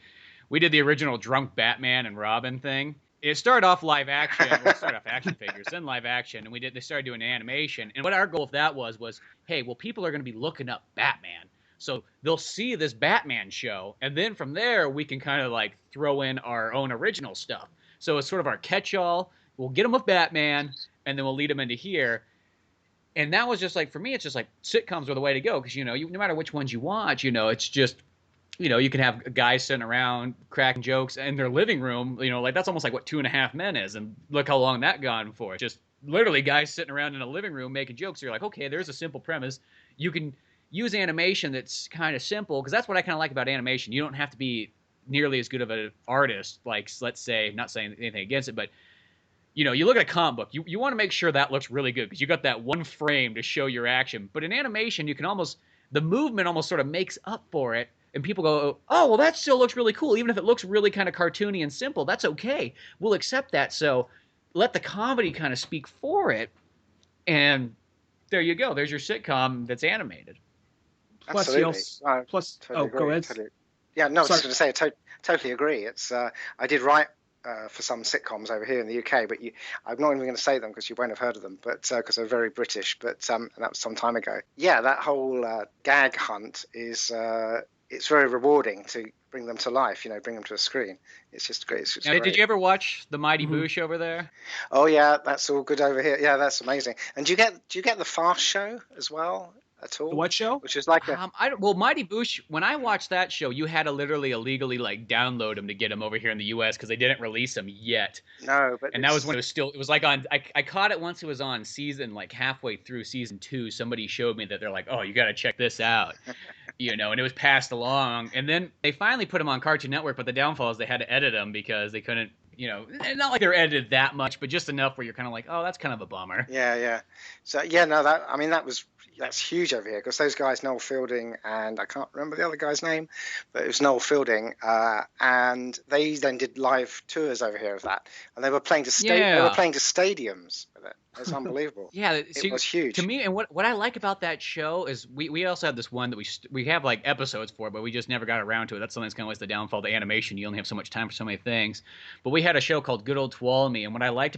the original drunk Batman and Robin thing. It started off live action. Well, started off action figures, then live action, and they started doing animation. And what our goal with that was, hey, well, people are going to be looking up Batman. So they'll see this Batman show, and then from there, we can kind of like throw in our own original stuff. So it's sort of our catch-all. We'll get them with Batman, and then we'll lead them into here. And that was just like, for me, it's just like sitcoms were the way to go, because, no matter which ones you watch, it's just, you can have guys sitting around cracking jokes in their living room, like that's almost like what 2.5 Men is. And look how long that gone for. Just literally guys sitting around in a living room making jokes. So you're like, okay, there's a simple premise. You can use animation that's kind of simple, because that's what I kind of like about animation. You don't have to be nearly as good of an artist, like, let's say, not saying anything against it, but you look at a comic book, you want to make sure that looks really good because you got that one frame to show your action. But in animation, you can the movement almost sort of makes up for it. And people go, oh, well, that still looks really cool. Even if it looks really kind of cartoony and simple, that's okay. We'll accept that. So let the comedy kind of speak for it. And there you go. There's your sitcom that's animated. Absolutely. Totally go ahead. Totally. Yeah, no, I was just going to say, I totally agree. It's I did write for some sitcoms over here in the UK, but I'm not even going to say them because you won't have heard of them, but because they're very British. But and that was some time ago. Yeah, that whole gag hunt is it's very rewarding to bring them to life. Bring them to a screen. It's just great. It's just now, great. Did you ever watch the Mighty Boosh over there? Oh yeah, that's all good over here. Yeah, that's amazing. And do you get the Fast Show as well? At all? The what show? Which is like Mighty Boosh, when I watched that show, you had to literally illegally like download them to get them over here in the US because they didn't release them yet. No, but that was when it was like on. I caught it once it was on season, like halfway through season 2. Somebody showed me that they're like, oh, you got to check this out, and it was passed along. And then they finally put them on Cartoon Network, but the downfall is they had to edit them because they couldn't. Not like they're edited that much, but just enough where you're kind of like, oh, that's kind of a bummer. Yeah. So yeah, no, that's huge over here because those guys, Noel Fielding, and I can't remember the other guy's name, but it was Noel Fielding, and they then did live tours over here of that, and they were playing to stadiums with it. It's unbelievable. Yeah, it was huge to me. And what I like about that show is we also have this one that we have like episodes for, but we just never got around to it. That's something that's kind of always the downfall of the animation. You only have so much time for so many things. But we had a show called Good Old Tuolumne, and what I liked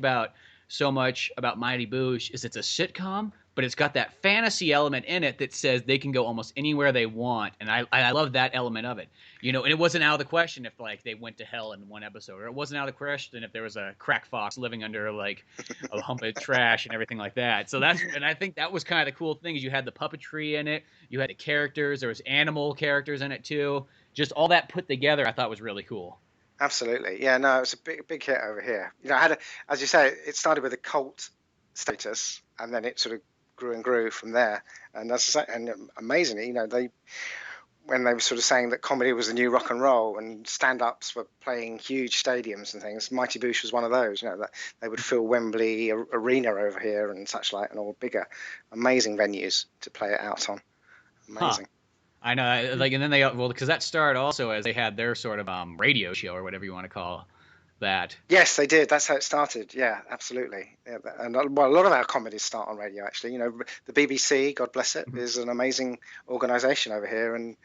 so much about Mighty Boosh is it's a sitcom, but it's got that fantasy element in it that says they can go almost anywhere they want, and I love that element of it. And it wasn't out of the question if like they went to hell in one episode, or it wasn't out of the question if there was a crack fox living under like a hump of trash and everything like that. So and I think that was kind of the cool thing is you had the puppetry in it, you had the characters, there was animal characters in it too. Just all that put together, I thought was really cool. Absolutely, yeah. No, it was a big hit over here. I had as you say, it started with a cult status, and then it sort of grew and grew from there. And amazingly, when they were sort of saying that comedy was the new rock and roll and stand-ups were playing huge stadiums and things, Mighty Boosh was one of those. That they would fill Wembley Arena over here and such like, and all bigger, amazing venues to play it out on. Amazing. Huh. I know, and then because that started also as they had their sort of radio show or whatever you want to call that. Yes, they did. That's how it started. Yeah, absolutely. Yeah, and a lot of our comedies start on radio. Actually, the BBC, God bless it, is an amazing organisation over here and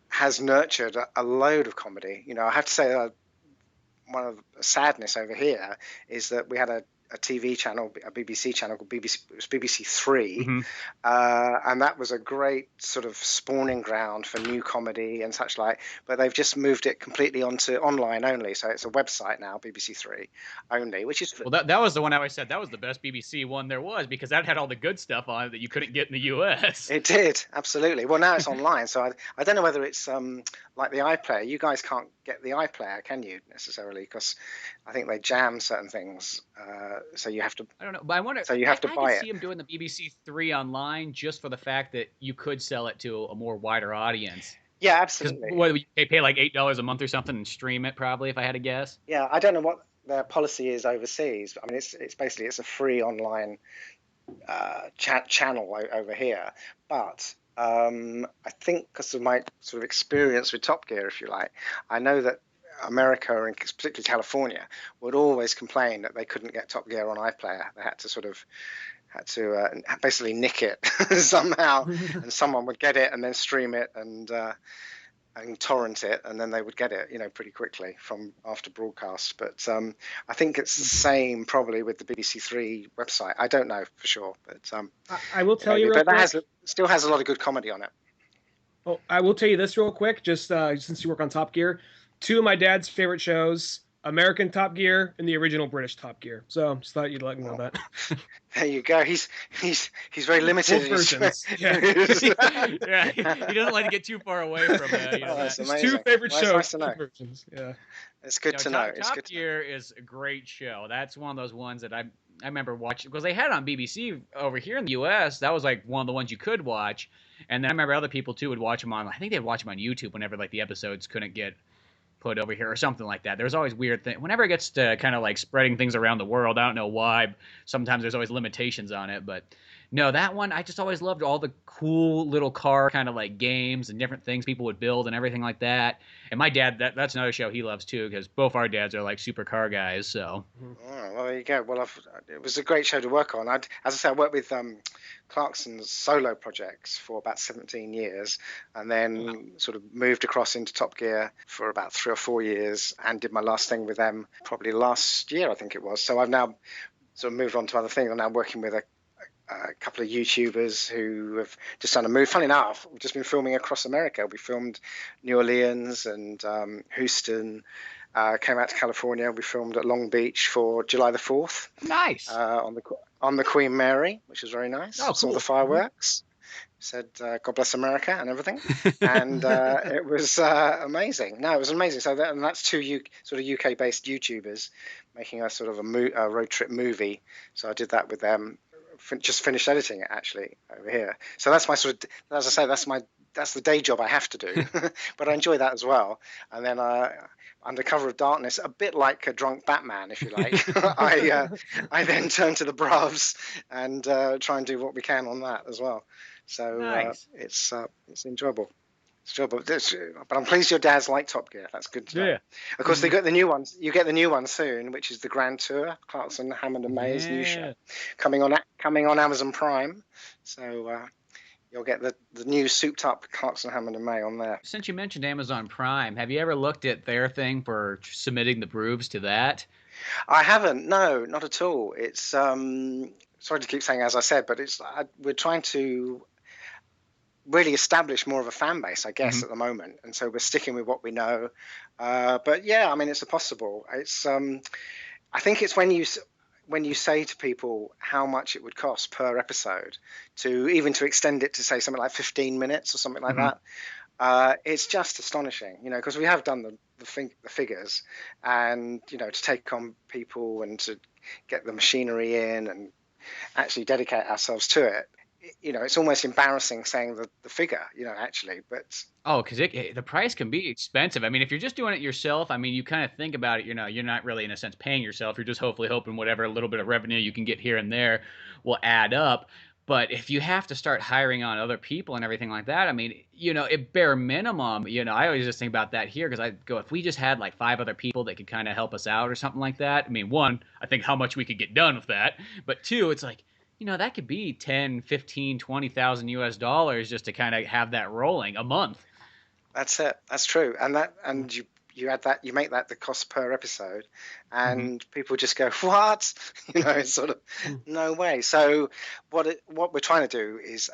has nurtured a load of comedy. I have to say, one of the sadness over here is that we had a a TV channel, a BBC channel called BBC. It was BBC Three, Mm-hmm. and that was a great sort of spawning ground for new comedy and such like. But they've just moved it completely onto online only, so it's a website now, BBC Three only, which is Well, that was the one I always said that was the best BBC one there was, because that had all the good stuff on it that you couldn't get in the US. It did, absolutely. Well, now it's online, so I don't know whether it's like the iPlayer. You guys can't get the iPlayer, can you, necessarily? Because I think they jam certain things, so you have to. I don't know, but I wonder. So you have to I buy could it. see them doing the BBC Three online just for the fact that you could sell it to a more wider audience. Yeah, Because absolutely. they pay like $8 a month or something and stream it, probably, if I had to guess. Yeah, I don't know what their policy is overseas. I mean, it's basically it's a free online channel over here, but I think because of my sort of experience with Top Gear, if you like, I know that America and particularly California would always complain that they couldn't get Top Gear on iPlayer. They had to basically nick it somehow, and someone would get it and then stream it and torrent it, and then they would get it, pretty quickly from after broadcast. But I think it's the same probably with the BBC Three website. I don't know for sure, but I will tell you real but quick. that still has a lot of good comedy on it. Oh, I will tell you this real quick, just since you work on Top Gear. Two of my dad's favorite shows, American Top Gear and the original British Top Gear. So just thought you'd let me know that. There you go. He's very limited. Both versions. Yeah. Yeah, he doesn't like to get too far away from that's His amazing. two favorite Well, shows. nice to know. Two versions. Yeah. It's good to know. It's Top good to know. Gear is a great show. That's one of those ones that I remember watching, because they had it on BBC over here in the US. That was like one of the ones you could watch. And then I remember other people too would watch them on. I think they'd watch them on YouTube whenever like the episodes couldn't get put over here or something like that. There's always weird things. Whenever it gets to kind of like spreading things around the world, I don't know why. Sometimes there's always limitations on it, but no, that one I just always loved all the cool little car kind of like games and different things people would build and everything like that. And my dad, that's another show he loves too, because both our dads are like super car guys. So Oh, well, there you go. Well, it was a great show to work on. As I say, I worked with Clarkson's solo projects for about 17 years, and then sort of moved across into Top Gear for about 3 or 4 years, and did my last thing with them probably last year, I think it was. So I've now sort of moved on to other things. I'm now working with a couple of YouTubers who have just done a move. Funny enough, we've just been filming across America. We filmed New Orleans and Houston. Came out to California. We filmed at Long Beach for July the 4th. nice. On the Queen Mary, which was very nice. Oh, Saw cool. the fireworks. Said God bless America and everything, and it was amazing. No, it was amazing. So that's two sort of UK-based YouTubers making a sort of a road trip movie. So I did that with them. Just finished editing it actually over here. So that's my sort of, as I say, that's the day job I have to do, but I enjoy that as well. And then under cover of darkness, a bit like a drunk Batman, if you like, I then turn to the Bruvs and try and do what we can on that as well. So Nice. it's enjoyable. It's enjoyable. But I'm pleased your dads like Top Gear. That's good to know. Yeah. Of course, they got the new ones. You get the new one soon, which is the Grand Tour, Clarkson, Hammond and May's new show, coming on Amazon Prime. So you'll get the new souped up Clarkson, Hammond and May on there. Since you mentioned Amazon Prime, have you ever looked at their thing for submitting the Bruvs to that? I haven't. No, not at all. It's sorry to keep saying as I said, but we're trying to really establish more of a fan base, I guess, at the moment, and so we're sticking with what we know. But yeah, I mean, it's possible. It's I think it's when you say to people how much it would cost per episode to extend it to say something like 15 minutes or something like that. It's just astonishing, because we have done the figures, and to take on people and to get the machinery in and actually dedicate ourselves to it. It's almost embarrassing saying the figure, actually, but Oh, because the price can be expensive. I mean, if you're just doing it yourself, I mean, you kind of think about it, you're not really in a sense paying yourself. You're just hoping whatever little bit of revenue you can get here and there will add up. But if you have to start hiring on other people and everything like that, I mean, at bare minimum, I always just think about that here, because I go, if we just had like 5 other people that could kind of help us out or something like that. I mean, one, I think how much we could get done with that. But two, it's like, that could be 10, 15, 20,000 US dollars just to kind of have that rolling a month. that's it. That's true. And you make that the cost per episode, and people just go, what? It's sort of no way. So what we're trying to do is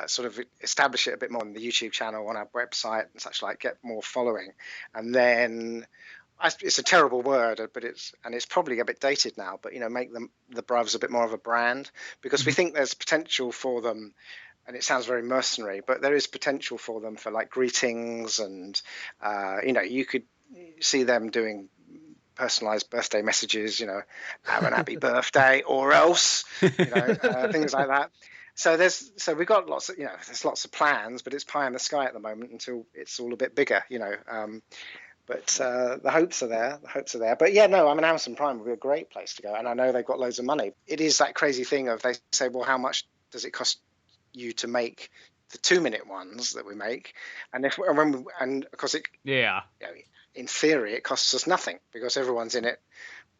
sort of establish it a bit more on the YouTube channel, on our website and such like, get more following, and then it's a terrible word, but it's probably a bit dated now, but make the Bruvs a bit more of a brand, because we think there's potential for them. And it sounds very mercenary, but there is potential for them for like greetings, and you could see them doing personalized birthday messages, have an happy birthday or else, things like that. So we've got lots of, there's lots of plans, but it's pie in the sky at the moment until it's all a bit bigger, But the hopes are there. But yeah, no, Amazon Prime would be a great place to go. And I know they've got loads of money. It is that crazy thing of, they say, well, how much does it cost you to make the 2-minute ones that we make? And of course in theory it costs us nothing, because everyone's in it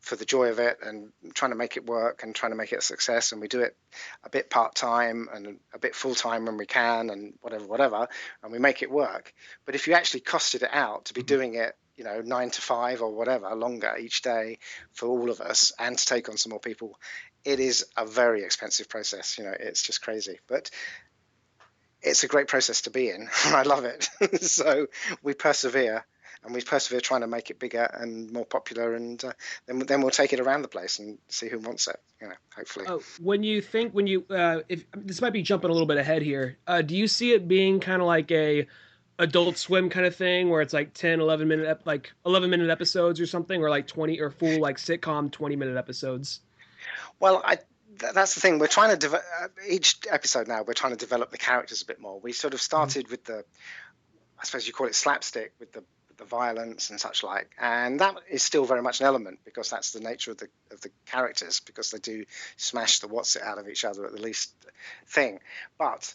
for the joy of it and trying to make it work and trying to make it a success, and we do it a bit part-time and a bit full-time when we can, and whatever, and we make it work. But if you actually costed it out to be doing it 9 to 5 or whatever longer each day for all of us, and to take on some more people, it is a very expensive process. It's just crazy, but it's a great process to be in. I love it. So we persevere trying to make it bigger and more popular, and then we'll take it around the place and see who wants it, hopefully. If this might be jumping a little bit ahead here, do you see it being kind of like a Adult Swim kind of thing, where it's like 11 minute episodes or something, or like 20, or full like sitcom 20-minute episodes? Well, that's the thing. We're trying to each episode now. We're trying to develop the characters a bit more. We sort of started with I suppose you call it slapstick, with the violence and such like, and that is still very much an element, because that's the nature of the characters, because they do smash the what's it out of each other at the least thing. But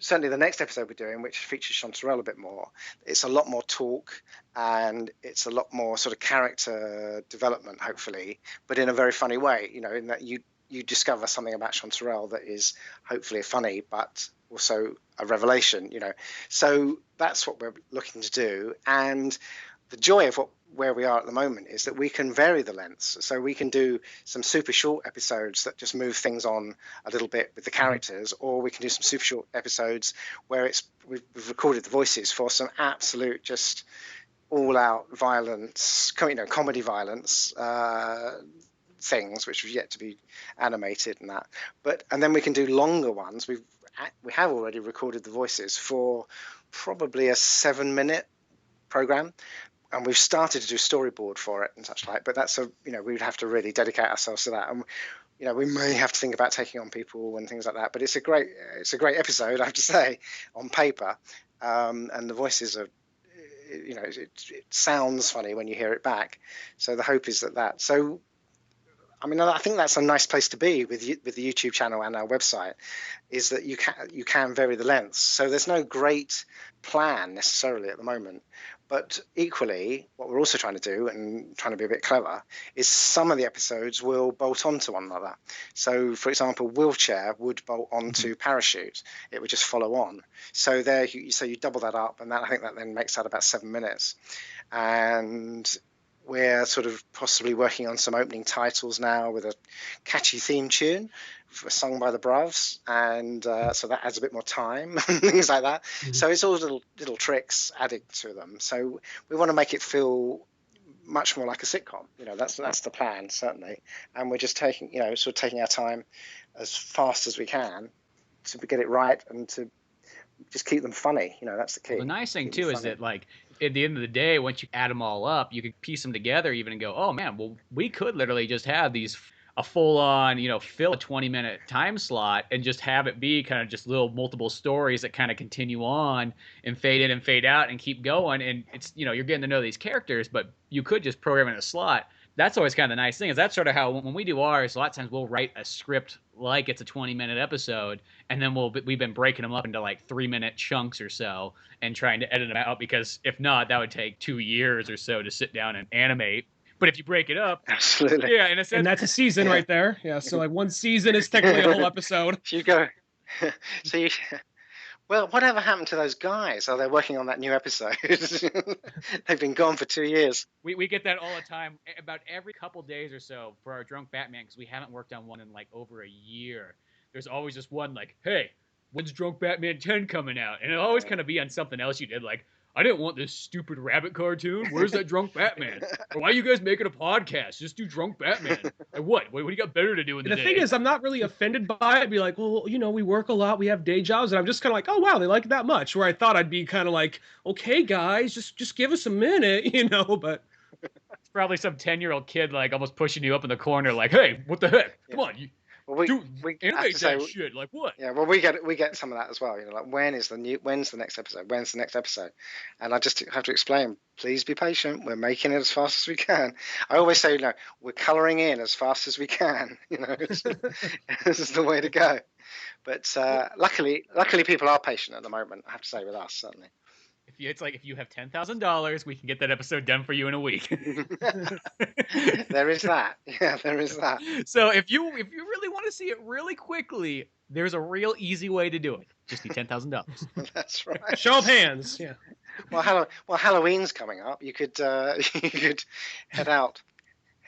certainly the next episode we're doing, which features Chanterelle a bit more, it's a lot more talk, and it's a lot more sort of character development, hopefully, but in a very funny way, in that you discover something about Chanterelle that is hopefully funny, but also a revelation, So that's what we're looking to do. And the joy of where we are at the moment is that we can vary the lengths. So we can do some super short episodes that just move things on a little bit with the characters, or we can do some super short episodes where we've recorded the voices for some absolute just all-out violence, comedy violence things, which have yet to be animated and that. And then we can do longer ones. We have already recorded the voices for probably a 7-minute program, and we've started to do storyboard for it and such like. But that's we would have to really dedicate ourselves to that, and we may have to think about taking on people and things like that. But it's a great episode, I have to say, on paper, and the voices are. It sounds funny when you hear it back. So the hope is that. So I think that's a nice place to be with the YouTube channel and our website, is that you can vary the lengths. So there's no great plan necessarily at the moment, but equally, what we're also trying to do, and trying to be a bit clever, is some of the episodes will bolt onto one another. So, for example, Wheelchair would bolt onto Parachute; it would just follow on. So you double that up, and I think that then makes that about 7 minutes, and we're sort of possibly working on some opening titles now with a catchy theme tune sung by the Bruvs, and so that adds a bit more time and things like that. So it's all little tricks added to them. So we want to make it feel much more like a sitcom. That's the plan, certainly. And we're just taking our time as fast as we can to get it right and to just keep them funny. That's the key. Well, the nice thing too is that, like, at the end of the day, once you add them all up, you can piece them together even and go, oh man, well, we could literally just have a full-on, fill a 20-minute time slot and just have it be kind of just little multiple stories that kind of continue on and fade in and fade out and keep going. And it's, you're getting to know these characters, but you could just program in a slot. That's always kind of the nice thing, is that's sort of how, when we do ours, a lot of times we'll write a script like it's a 20-minute episode, and then we've been breaking them up into like 3-minute chunks or so and trying to edit them out, because if not, that would take 2 years or so to sit down and animate. But if you break it up, absolutely, yeah, in a sense, and that's a season right there. Yeah, so like one season is technically a whole episode. You go, so Well, whatever happened to those guys? Are they working on that new episode? They've been gone for 2 years. We get that all the time, about every couple days or so for our Drunk Batman, because we haven't worked on one in like over a year. There's always just one like, hey, when's Drunk Batman 10 coming out? And it'll always kind of be on something else you did, like, I didn't want this stupid rabbit cartoon. Where's that Drunk Batman? Or why are you guys making a podcast? Just do Drunk Batman. Like, what do you got better to do in the day? The thing is, I'm not really offended by it. I'd be like, well, we work a lot, we have day jobs, and I'm just kind of like, oh wow, they like it that much. Where I thought I'd be kind of like, okay, guys, just give us a minute, But it's probably some 10-year-old kid like almost pushing you up in the corner, like, hey, what the heck? Come on, you. Well, we animate that shit. Like what? Yeah, well, we get some of that as well. Like when's the next episode? When's the next episode? And I just have to explain. Please be patient. We're making it as fast as we can. I always say, we're colouring in as fast as we can. This is the way to go. But luckily, people are patient at the moment. I have to say, with us certainly. If you have $10,000, we can get that episode done for you in a week. There is that. Yeah, there is that. So if you really want to see it really quickly, there's a real easy way to do it. Just need $10,000. That's right. Show of hands. Yeah. Well, Halloween's coming up. You could head out.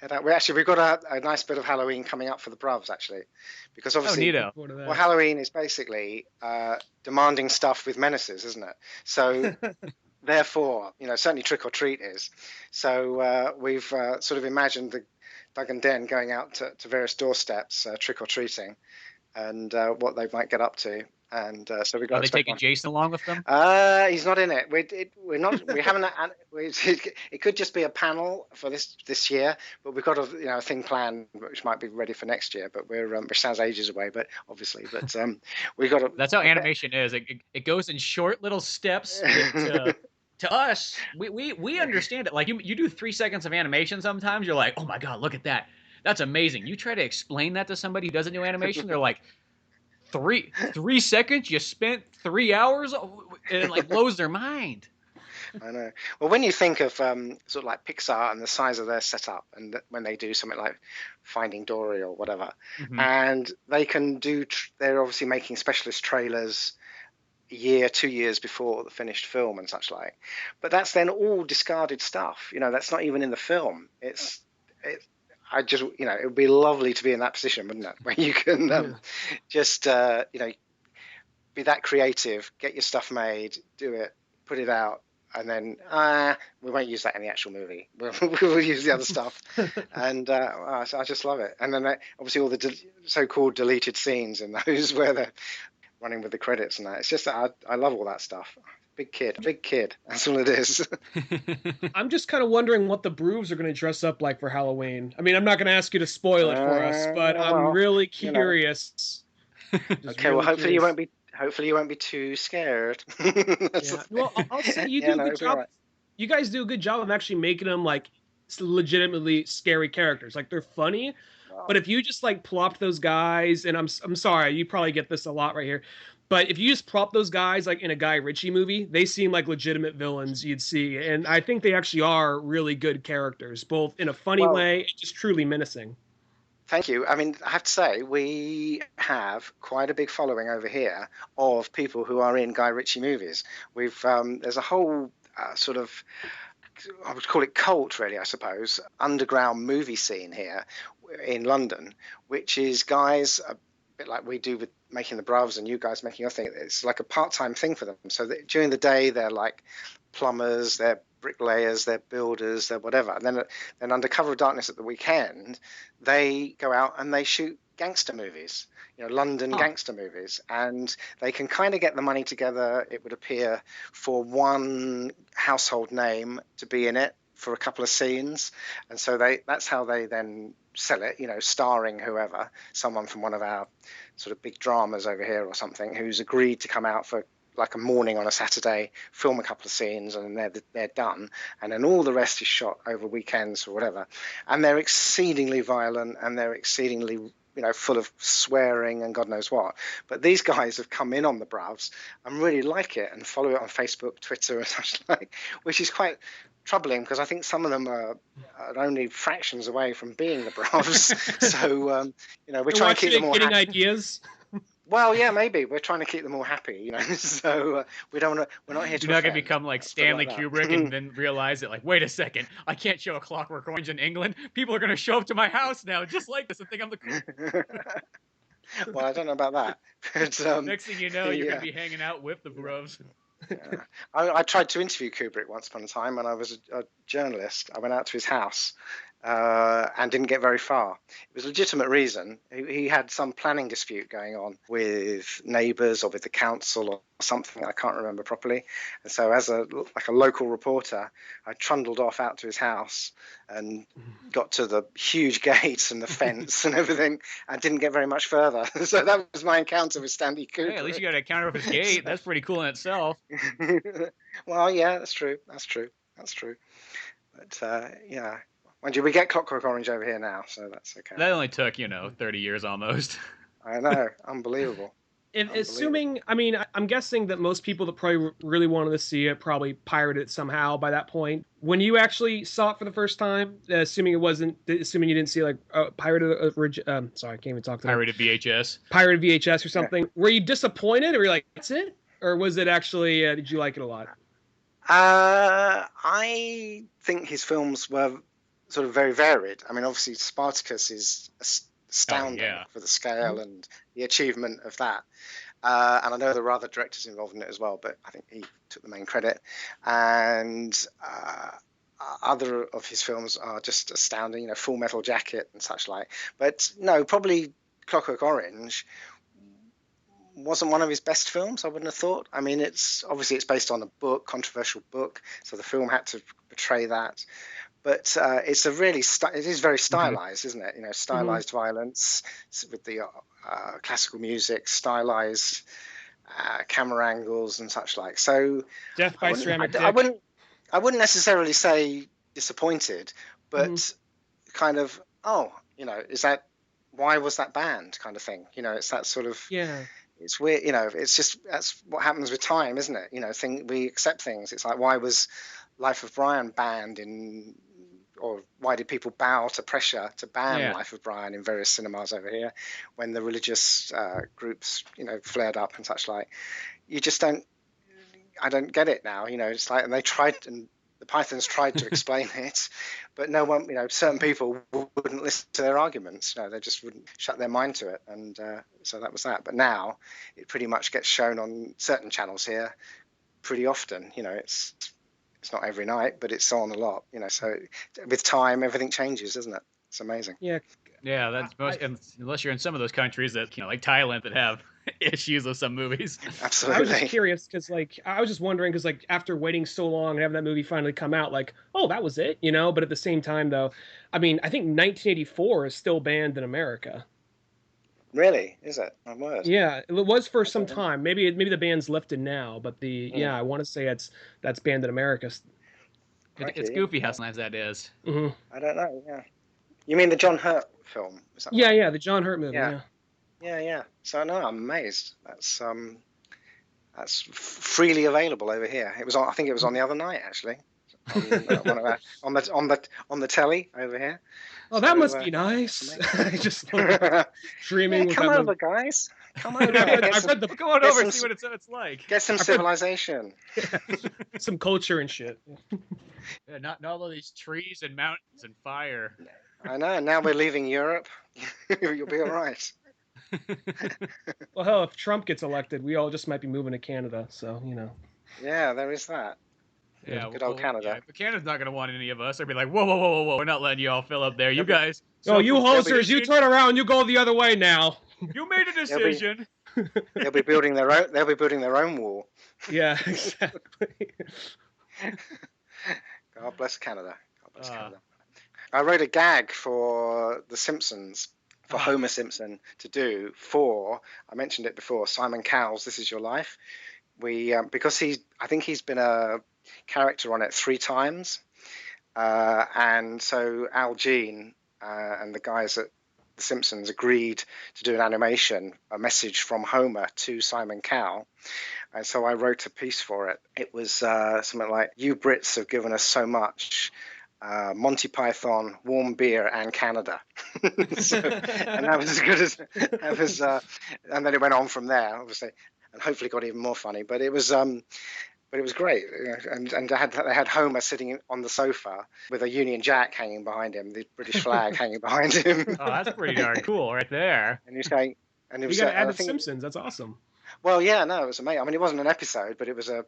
We've got a nice bit of Halloween coming up for the Bruvs, actually, because obviously, well, Halloween is basically demanding stuff with menaces, isn't it? So, therefore, certainly trick or treat is. So we've sort of imagined the Dunigan Den going out to various doorsteps, trick or treating, and what they might get up to. And so we got. Are they taking Jason along with them? He's not in it. We're not. We haven't. It could just be a panel for this year, but we've got a thing planned which might be ready for next year. But which sounds ages away, but obviously, we've got to. That's how animation is. It goes in short little steps. To us, we understand it. Like you do 3 seconds of animation sometimes. You're like, oh my god, look at that. That's amazing. You try to explain that to somebody who doesn't do animation, they're like. 3 seconds? You spent 3 hours? And it like blows their mind. I know. Well, when you think of sort of like Pixar and the size of their setup, and when they do something like Finding Dory or whatever, and they can do, they're obviously making specialist trailers a year, 2 years before the finished film and such like. But that's then all discarded stuff. That's not even in the film. I just, it would be lovely to be in that position, wouldn't it? Where you can just, be that creative, get your stuff made, do it, put it out, and then we won't use that in the actual movie. We'll use the other stuff, and so I just love it. And then obviously all the so-called deleted scenes in those where they're running with the credits and that. It's just that I love all that stuff. Big kid. That's all it is. I'm just kind of wondering what the Bruvs are going to dress up like for Halloween. I mean, I'm not going to ask you to spoil it for us, but I'm really curious. Okay, well, hopefully you won't be too scared. Well, I'll say you do a good job. Right. You guys do a good job of actually making them like legitimately scary characters. Like they're funny, but if you just like plopped those guys, and I'm sorry, you probably get this a lot right here. But if you just prop those guys like in a Guy Ritchie movie, they seem like legitimate villains you'd see. And I think they actually are really good characters, both in a funny way and just truly menacing. Thank you. I mean, I have to say, we have quite a big following over here of people who are in Guy Ritchie movies. There's a whole sort of, I would call it cult, really, I suppose, underground movie scene here in London, which is guys bit like we do with making the Bruvs and you guys making your thing. It's like a part-time thing for them. So during the day, they're like plumbers, they're bricklayers, they're builders, they're whatever. And then under cover of darkness at the weekend, they go out and they shoot gangster movies, London gangster movies. And they can kind of get the money together, it would appear, for one household name to be in it for a couple of scenes. And so that's how they then sell it, starring whoever, someone from one of our sort of big dramas over here or something, who's agreed to come out for like a morning on a Saturday, film a couple of scenes, and they're done. And then all the rest is shot over weekends or whatever. And they're exceedingly violent, and they're exceedingly, full of swearing and God knows what. But these guys have come in on the Bruvs and really like it and follow it on Facebook, Twitter, and such like, which is quite troubling because I think some of them are only fractions away from being the Bruvs. So, we're trying to keep them all getting ideas. Well, yeah, maybe we're trying to keep them all happy, So we're not here to. You're not gonna offend. become like Let's put it Stanley like that. Kubrick and then realize that, like, wait a second, I can't show A Clockwork Orange in England. People are gonna show up to my house now just like this and think I'm the cool. Well, I don't know about that. But, Next thing you know, you're yeah. gonna be hanging out with the Bruvs. Yeah. I tried to interview Kubrick once upon a time when I was a journalist. I went out to his house and didn't get very far. It was a legitimate reason. He had some planning dispute going on with neighbours or with the council or something. I can't remember properly. And so, as a local reporter, I trundled off out to his house and got to the huge gates and the fence and everything, and didn't get very much further. So that was my encounter with Stanley Kubrick. Hey, at least you got a counter of his gate. That's pretty cool in itself. Well, yeah, that's true. But yeah, mind you, we get Clockwork Orange over here now, so that's okay. That only took 30 years almost. I know, unbelievable. Assuming, I mean, I'm guessing that most people that probably really wanted to see it probably pirated it somehow by that point. When you actually saw it for the first time, assuming you didn't see like pirated, sorry, I can't even talk to Pirated VHS. Pirated VHS or something. Yeah. Were you disappointed, or were you like, that's it? Or was it actually, did you like it a lot? I think his films were sort of very varied. I mean, obviously, Spartacus is astounding for the scale and the achievement of that. And I know there were other directors involved in it as well, but I think he took the main credit. And other of his films are just astounding, Full Metal Jacket and such like. But no, probably Clockwork Orange wasn't one of his best films, I wouldn't have thought. I mean, it's based on a book, controversial book, so the film had to portray that. But it is very stylized, isn't it? Stylized violence with the classical music, stylized camera angles and such like. So Death by Ceramic Dick. I wouldn't necessarily say disappointed, but kind of, why was that banned kind of thing? It's that sort of It's weird, it's just, that's what happens with time, isn't it? We accept things. It's like, why was Life of Brian banned or why did people bow to pressure to ban Life of Brian in various cinemas over here when the religious groups, flared up and such like? You just I don't get it now, it's like, and they tried, and the Pythons tried to explain it, but no one, certain people wouldn't listen to their arguments. They just wouldn't shut their mind to it. And so that was that. But now it pretty much gets shown on certain channels here pretty often. It's not every night, but it's on a lot, so with time, everything changes, doesn't it? It's amazing. Yeah, that's unless you're in some of those countries that, like Thailand, that have issues with some movies. Absolutely. I was just curious because, I was just wondering because, after waiting so long and having that movie finally come out, oh, that was it, But at the same time, though, I mean, I think 1984 is still banned in America. Really? Is it? My word. Yeah, it was for some time. Maybe the ban's lifted now, but I want to say that's banned in America. It's goofy how sometimes that is. Mm-hmm. I don't know. Yeah. You mean the John Hurt film? Yeah, the John Hurt movie. Yeah. So no, I'm amazed. That's freely available over here. It was on. I think it was on the other night actually. On the telly over here. Oh, that must be nice. Just streaming. Come over, guys. Come over. Go on over and see what it's like. Get some civilization. Some culture and shit. Yeah, not all of these trees and mountains and fire. I know. Now we're leaving Europe. You'll be all right. Well, hell, if Trump gets elected, we all just might be moving to Canada. So Yeah, there is that. Yeah, good old Canada. Yeah, but Canada's not going to want any of us. They'll be like, whoa, we're not letting you all fill up there. You guys. Oh, you hosers, you turn around, you go the other way now. You made a decision. They'll be building their own. They'll be building their own wall. Yeah, exactly. God bless Canada. Canada. I wrote a gag for The Simpsons, for Homer Simpson to do for, I mentioned it before, Simon Cowell's This Is Your Life. Because I think he's been a character on it 3 times. And so Al Jean and the guys at The Simpsons agreed to do an animation, a message from Homer to Simon Cowell. And so I wrote a piece for it. It was something like, "You Brits have given us so much, Monty Python, warm beer, and Canada. And that was as good as that was. And then it went on from there, obviously, and hopefully got even more funny. But it was great. And they had Homer sitting on the sofa with a Union Jack hanging behind him, the British flag hanging behind him. Oh, that's pretty darn cool, right there. And he was saying, and it was. You got to add I the think, Simpsons. That's awesome. well, yeah, no, it was amazing. I mean, it wasn't an episode, but it was a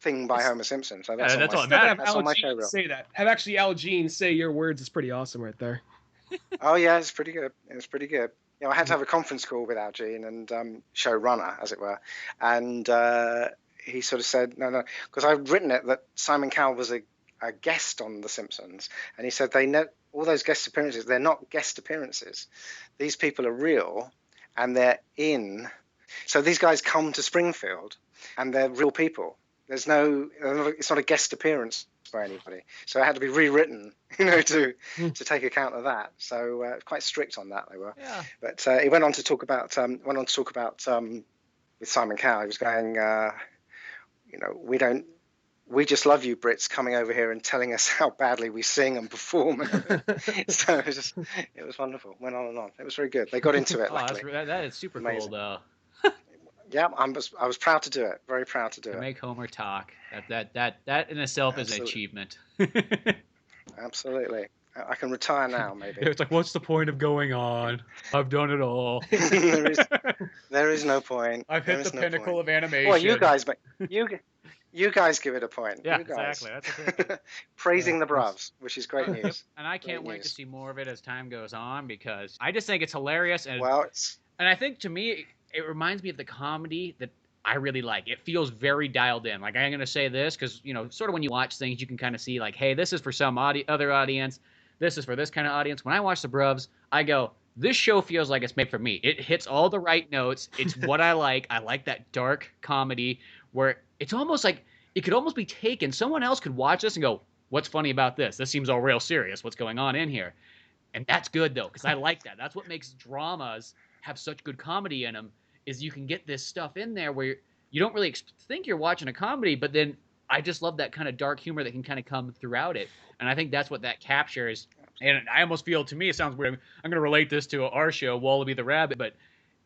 thing by Homer Simpson. So that's, that's all that Have matters. that's on my Al Jean showreel. say that. Have actually Al Jean say your words is pretty awesome right there. Oh yeah, it's pretty good. It was pretty good. I had to have a conference call with Al Jean and showrunner, as it were, and he sort of said no, because I'd written it that Simon Cowell was a guest on The Simpsons, and he said all those guest appearances, they're not guest appearances. These people are real, and they're in. So these guys come to Springfield, and they're real people. It's not a guest appearance by anybody. So it had to be rewritten, to take account of that. So quite strict on that they were. Yeah. But he went on to talk about with Simon Cowell. He was going, we just love you Brits coming over here and telling us how badly we sing and perform. So it was wonderful. Went on and on. It was very good. They got into it. Luckily. That is super Amazing. cool, though. Yeah, I was proud to do it. Very proud to do it. Make Homer talk. That in itself is an achievement. Absolutely. I can retire now, maybe. It's like, what's the point of going on? I've done it all. there is no point. I've hit the pinnacle of animation. Well, you guys give it a point. Yeah, you guys. exactly. That's a great. Praising the Bruvs, which is great news. And I can't wait to see more of it as time goes on, because I just think it's hilarious. And I think, to me, it reminds me of the comedy that I really like. It feels very dialed in. Like, I'm going to say this because, sort of when you watch things, you can kind of see, like, hey, this is for some other audience. This is for this kind of audience. When I watch the Bruvs, I go, this show feels like it's made for me. It hits all the right notes. It's what I like. I like that dark comedy where it's almost like it could almost be taken. Someone else could watch this and go, what's funny about this? This seems all real serious. What's going on in here? And that's good, though, because I like that. That's what makes dramas have such good comedy in them, is you can get this stuff in there where you don't really think you're watching a comedy, but then I just love that kind of dark humor that can kind of come throughout it. And I think that's what that captures. And I almost feel, to me, it sounds weird. I'm going to relate this to our show, Wallaby the Rabbit, but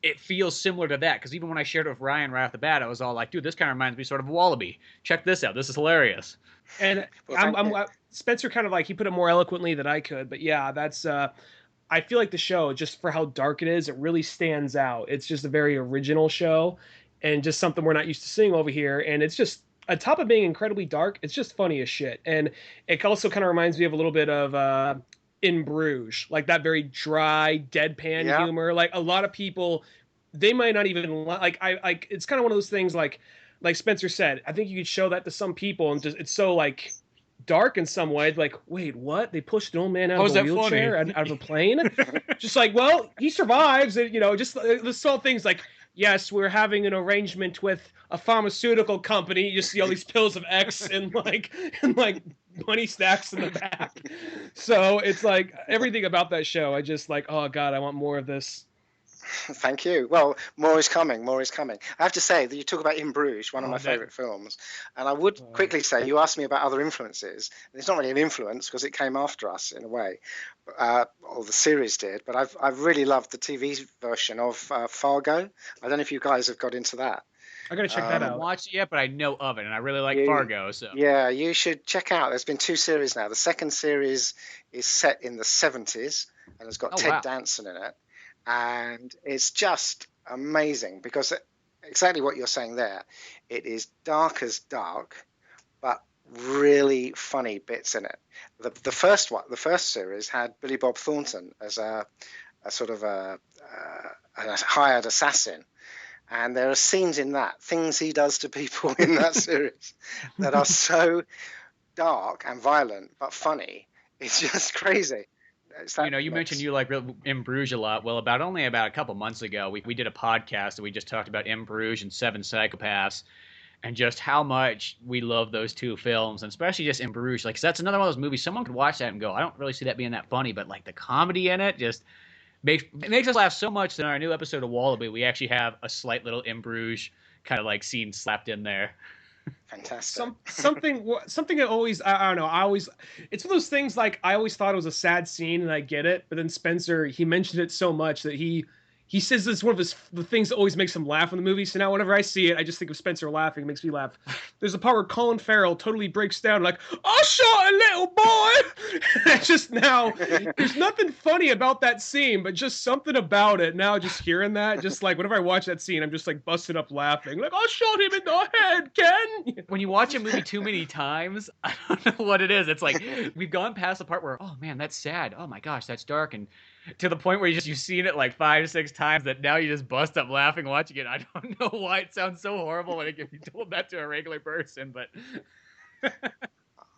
it feels similar to that. Because even when I shared it with Ryan right off the bat, I was all like, dude, this kind of reminds me sort of Wallaby. Check this out. This is hilarious. And Spencer kind of he put it more eloquently than I could. But yeah, that's I feel like the show, just for how dark it is, it really stands out. It's just a very original show and just something we're not used to seeing over here. And it's just, on top of being incredibly dark, it's just funny as shit. And it also kind of reminds me of a little bit of In Bruges, like that very dry, deadpan humor. Like, a lot of people, they might not even it's kind of one of those things like Spencer said, I think you could show that to some people and just, it's so dark in some ways, like, wait, what? They pushed an old man out of a wheelchair out of a plane? Just like, well, he survives. And, just the small things like, yes, we're having an arrangement with a pharmaceutical company. You see all these pills of X and money stacks in the back. So it's like everything about that show. I just oh God, I want more of this. Thank you. Well, more is coming. More is coming. I have to say that you talk about In Bruges, one of my favorite films, and I would quickly say, you asked me about other influences. It's not really an influence because it came after us in a way, or the series did. But I've really loved the TV version of Fargo. I don't know if you guys have got into that. I gotta check that out. I haven't watched it yet, but I know of it, and I really like Fargo. So yeah, you should check out. There's been 2 series now. The second series is set in the 70s and has got Ted Danson in it. And it's just amazing because exactly what you're saying there. It is dark as dark, but really funny bits in it. The first series had Billy Bob Thornton as a sort of a hired assassin. And there are scenes in that, things he does to people in that series that are so dark and violent, but funny. It's just crazy. You mentioned you like In Bruges a lot. Well, about a couple months ago, we did a podcast and we just talked about In Bruges and Seven Psychopaths and just how much we love those 2 films, and especially just In Bruges. Like, 'cause that's another one of those movies, someone could watch that and go, I don't really see that being that funny, but the comedy in it just makes us laugh so much that in our new episode of Wallaby, we actually have a slight little In Bruges kind of scene slapped in there. Fantastic. Something that always I don't know. I always it's one of those things like I always thought it was a sad scene and I get it, but then Spencer he mentioned it so much that he says it's one of the things that always makes him laugh in the movie. So now whenever I see it, I just think of Spencer laughing. It makes me laugh. There's a part where Colin Farrell totally breaks down like, "I shot a little boy." It's just now there's nothing funny about that scene, but just something about it. Now just hearing that, just like whenever I watch that scene, I'm just like busting up laughing. Like, "I shot him in the head, Ken." When you watch a movie too many times, I don't know what it is. It's like we've gone past the part where, oh man, that's sad. Oh my gosh, that's dark, and to the point where you've seen it like 5-6 times that now you just bust up laughing watching it. I don't know why it sounds so horrible when it can be told that to a regular person, but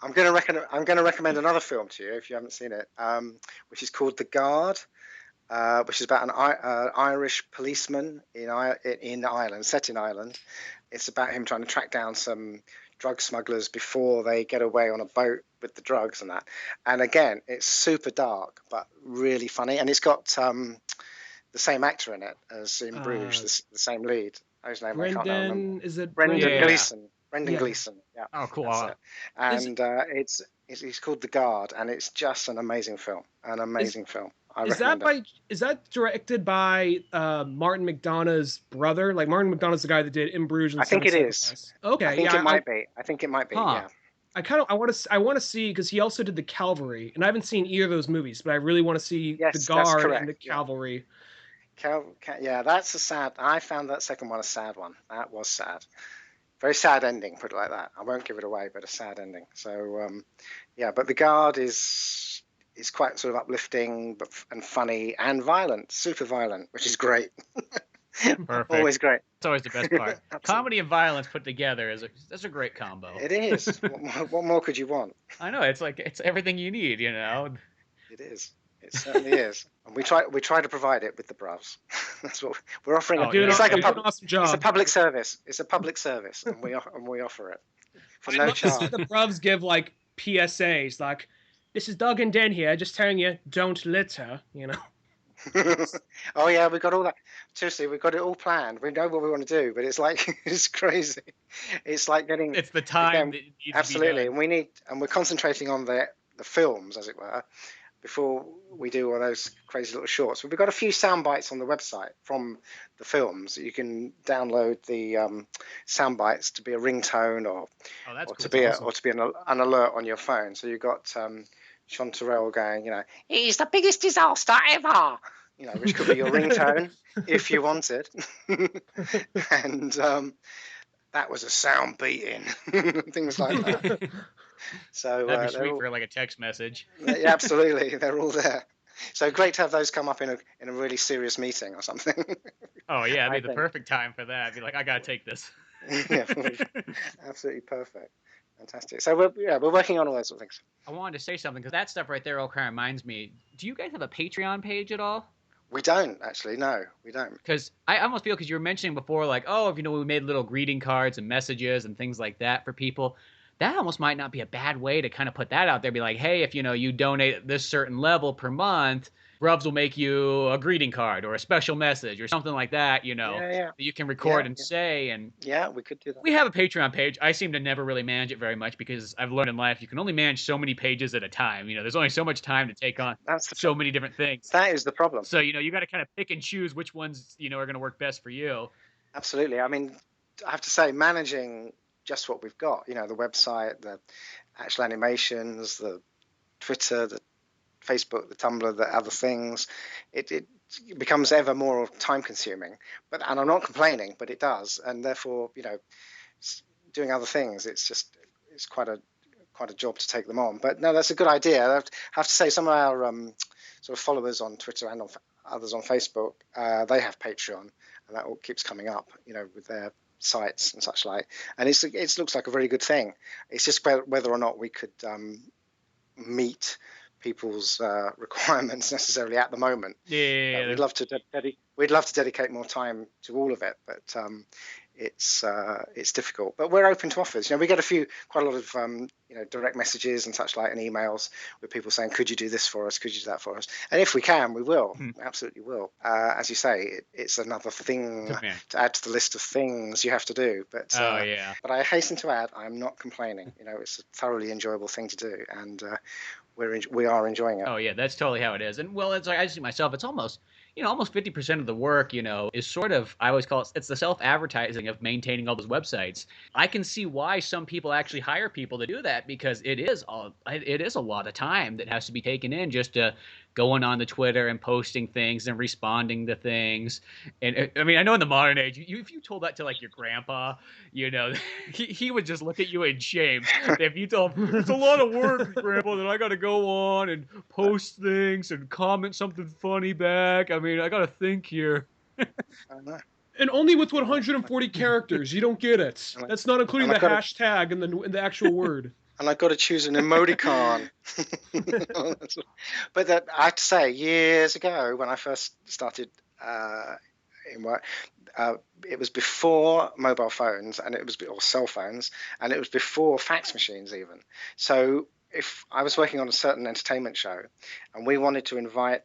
I'm going to recommend another film to you if you haven't seen it, which is called The Guard, which is about an Irish policeman in Ireland, set in Ireland. It's about him trying to track down some drug smugglers before they get away on a boat with the drugs and that. And again, it's super dark but really funny, and it's got the same actor in it as in Bruges, the same lead. Whose name I can't remember. Is it Brendan Yeah. Gleeson? Brendan Gleeson. Yeah. oh cool. That's it. And it's called The Guard, and it's just an amazing film. An amazing film. I recommend it. Is that directed by Martin McDonagh's brother? Like Martin McDonagh's the guy that did In Bruges and I think it is. Sacrifice. Okay, I think it might be. I think it might be. Huh. Yeah. I want to see because he also did the Cavalry, and I haven't seen either of those movies, but I really want to see Yes, the that's Guard correct, and the yeah. Cavalry. Yeah, that's a sad. I found that second one a sad one. That was sad. Very sad ending, put it like that. I won't give it away, but a sad ending. So, yeah, but The Guard is quite sort of uplifting and funny and violent, super violent, which is great. Perfect. Always great. It's always the best part. Comedy and violence put together that's a great combo. It is. What more could you want? I know, it's everything you need, you know. It is. It certainly is. And we try to provide it with the Bruvs. That's what we're offering. It's like an awesome job. It's a public service. It's a public service, and we offer it for no charge. The Bruvs give like PSAs, like, "This is Doug and Den here, just telling you, don't litter," you know. Oh yeah, we got all that. Seriously, we've got it all planned. We know what we want to do, but it's like it's crazy. It's like getting. It's the time that needs absolutely, to be done. and we're concentrating on the films, as it were, before we do all those crazy little shorts. We've got a few sound bites on the website from the films. You can download the sound bites to be a ringtone or to be an alert on your phone. So you've got Sean Terrell going, you know, "He's the biggest disaster ever," you know, which could be your ringtone if you wanted. And that was a sound beating, things like that. So that'd be sweet for like a text message. Yeah, absolutely, they're all there. So great to have those come up in a really serious meeting or something. Oh yeah, it'd be the perfect time for that. I'd be like, I gotta take this. Yeah, absolutely perfect. Fantastic. So we're working on all those sort of things. I wanted to say something because that stuff right there all kind of reminds me. Do you guys have a Patreon page at all? We don't actually. No, we don't. Because I almost feel, because you were mentioning before, like, oh, if we made little greeting cards and messages and things like that for people. That almost might not be a bad way to kind of put that out there. Be like, hey, if you donate at this certain level per month, Bruvs will make you a greeting card or a special message or something like that, that you can record and say. And yeah, we could do that. We have a Patreon page. I seem to never really manage it very much because I've learned in life you can only manage so many pages at a time. There's only so much time to take on so many different things. That is the problem. So, you got to kind of pick and choose which ones, are going to work best for you. Absolutely. I mean, I have to say, managing just what we've got, the website, the actual animations, the Twitter, the Facebook, the Tumblr, the other things, it becomes ever more time consuming. And I'm not complaining, but it does. And therefore, doing other things, it's quite a job to take them on. But no, that's a good idea. I have to say, some of our sort of followers on Twitter and others on Facebook, they have Patreon, and that all keeps coming up, with their sites and such like, and it looks like a very good thing. It's just whether or not we could meet people's requirements necessarily at the moment. Yeah. We'd love to dedicate more time to all of it, but it's difficult. But we're open to offers. We get quite a lot of direct messages and such like, and emails with people saying, could you do this for us? Could you do that for us? And if we can, we will. We absolutely will. As you say, it's another thing to add to the list of things you have to do. But but I hasten to add, I'm not complaining. It's a thoroughly enjoyable thing to do, and we are enjoying it. Oh yeah, that's totally how it is. And well, it's like I see myself. It's almost 50% of the work, is sort of, I always call it's the self-advertising of maintaining all those websites. I can see why some people actually hire people to do that, because it is a lot of time that has to be taken in just to going on the Twitter and posting things and responding to things. And I mean, I know in the modern age, if you told that to like your grandpa, he would just look at you in shame. If you told him, it's a lot of work, Grandpa, that I got to go on and post things and comment something funny back. I mean, I got to think here. I know. And only with 140 characters, you don't get it. That's not including the hashtag and the actual word. And I've got to choose an emoticon. But I have to say, years ago when I first started in work, it was before mobile phones, and or cell phones, and it was before fax machines even. So if I was working on a certain entertainment show and we wanted to invite,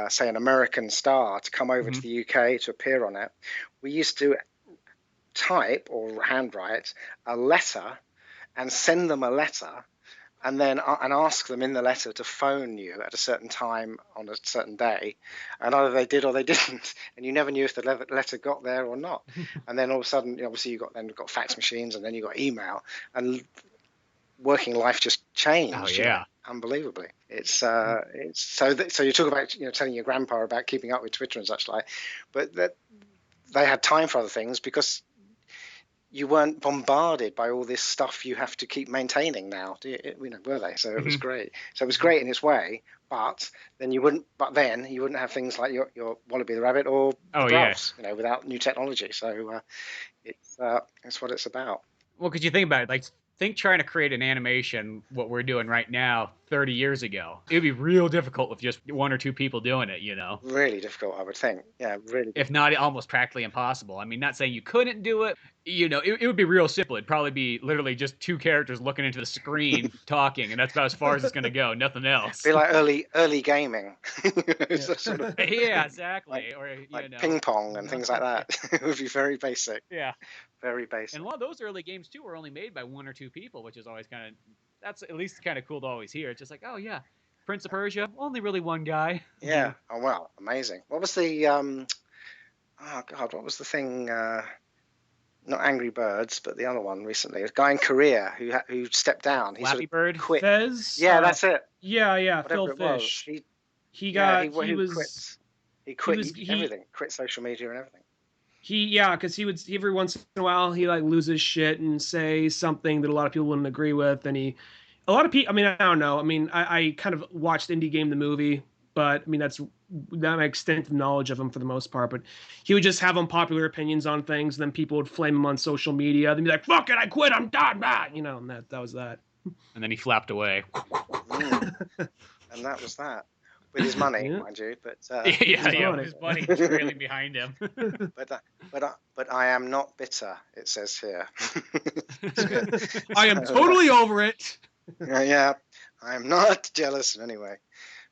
say, an American star to come over to the UK to appear on it, we used to type or handwrite a letter and send them a letter, and then and ask them in the letter to phone you at a certain time on a certain day, and either they did or they didn't, and you never knew if the letter got there or not. And then all of a sudden, obviously, you got fax machines, and then you got email, and working life just changed. Oh yeah, unbelievably. It's so you talk about telling your grandpa about keeping up with Twitter and such like, but that they had time for other things because you weren't bombarded by all this stuff you have to keep maintaining now, were they? So it was great. So it was great in its way, but then you wouldn't have things like your Wallaby the Rabbit or the Bruvs, without new technology. So it's what it's about. Well, because you think about it, like think trying to create an animation, what we're doing right now, 30 years ago. It would be real difficult with just one or two people doing it, Really difficult, I would think. Yeah, really. If not almost practically impossible. I mean, not saying you couldn't do it. It would be real simple. It'd probably be literally just two characters looking into the screen talking, and that's about as far as it's going to go. Nothing else. Be like early gaming. Sort of, yeah, exactly. Like ping pong and things like that. It would be very basic. Yeah. Very basic. And a lot of those early games, too, were only made by one or two people, which is always that's at least kind of cool to always hear. It's just like, oh, yeah, Prince of Persia, only really one guy. Yeah. Oh, wow. Amazing. What was the, what was the thing, not Angry Birds, but the other one recently, a guy in Korea who stepped down. He Flappy Bird? Quit. Fez? Yeah, that's it. Yeah, Phil Fish. He quit everything, quit social media and everything. Because he would every once in a while he like loses shit and say something that a lot of people wouldn't agree with, and a lot of people. I mean, I don't know. I mean, I kind of watched Indie Game the movie, but I mean that's my extent of knowledge of him for the most part. But he would just have unpopular opinions on things, and then people would flame him on social media. They'd be like, "Fuck it, I quit. I'm done." And that was that. And then he flapped away. And that was that. With his money, mind you, but his money trailing behind him. But I am not bitter. It says here. I am totally over it. Yeah, I am not jealous in any way.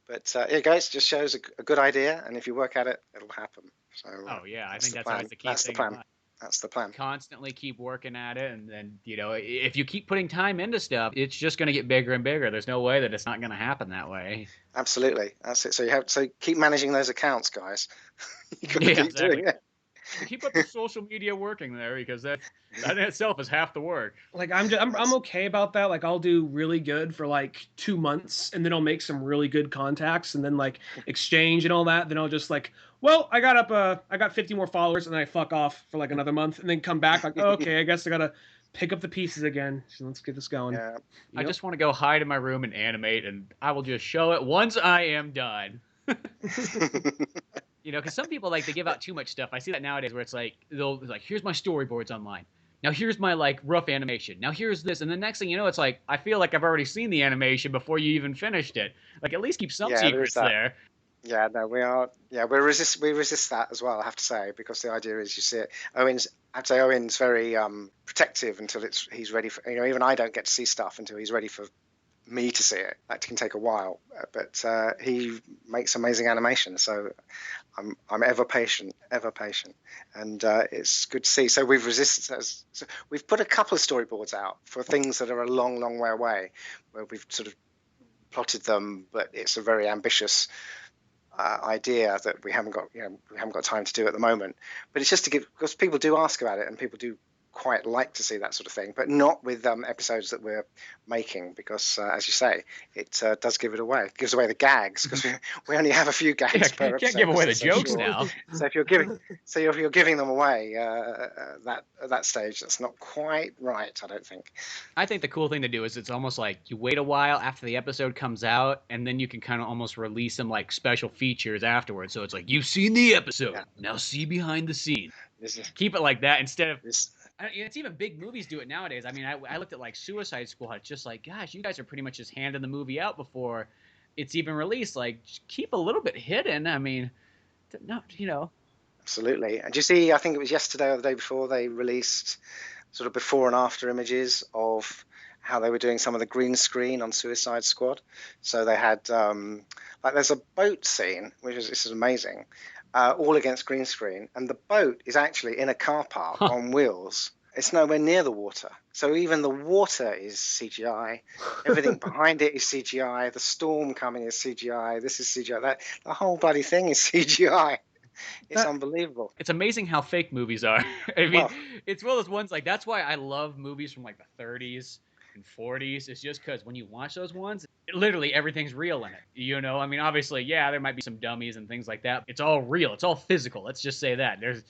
But guys, just shows a good idea, and if you work at it, it'll happen. So. I think that's always the key thing. That's the plan. That's the plan. Constantly keep working at it, and then if you keep putting time into stuff, it's just going to get bigger and bigger. There's no way that it's not going to happen that way. Absolutely, that's it. So keep managing those accounts, guys. You got to keep doing it. Keep up the social media working there, because that in itself is half the work. Like I'm okay about that. Like I'll do really good for like 2 months, and then I'll make some really good contacts, and then like exchange and all that. Then I'll just like, well, I got 50 more followers, and then I fuck off for like another month, and then come back like, okay, I guess I gotta pick up the pieces again. So let's get this going. Yeah. I just want to go hide in my room and animate, and I will just show it once I am done. Because some people, like, they give out too much stuff. I see that nowadays where it's like, they'll be like, here's my storyboards online. Now here's my, like, rough animation. Now here's this. And the next thing you know, it's like, I feel like I've already seen the animation before you even finished it. Like, at least keep some secrets there. Yeah, no, we are. Yeah, we resist that as well. I have to say, because the idea is you see it. I'd say Owen's very protective until he's ready for. Even I don't get to see stuff until he's ready for me to see it. That can take a while, but he makes amazing animation. So I'm ever patient, and it's good to see. So we've resisted. So we've put a couple of storyboards out for things that are a long, long way away, where we've sort of plotted them, but it's a very ambitious idea that we haven't got time to do at the moment. But it's just to give, because people do ask about it and people do quite like to see that sort of thing, but not with episodes that we're making, because as you say, it does give it away. It gives away the gags, because we only have a few gags per episode. Can't give away the jokes now. So if you're giving them away at that stage, that's not quite right, I don't think. I think the cool thing to do is it's almost like you wait a while after the episode comes out, and then you can kind of almost release some like special features afterwards. So it's like, you've seen the episode, now see behind the scene. Keep it like that instead of. It's even big movies do it nowadays. I mean, I looked at like Suicide Squad. It's just like, gosh, you guys are pretty much just handing the movie out before it's even released. Like, keep a little bit hidden. I mean, no. Absolutely. And do you see? I think it was yesterday or the day before they released sort of before and after images of how they were doing some of the green screen on Suicide Squad. So they had like there's a boat scene, this is amazing. All against green screen, and the boat is actually in a car park on wheels. It's nowhere near the water, so even the water is CGI. Everything behind it is CGI. The storm coming is CGI. This is CGI. The whole bloody thing is CGI. It's unbelievable. It's amazing how fake movies are. I mean, it's one of those ones, like, that's why I love movies from like the 30s and 40s. It's just because when you watch those ones, literally everything's real in it. I mean, obviously, yeah, there might be some dummies and things like that. It's all real. It's all physical. Let's just say that. There's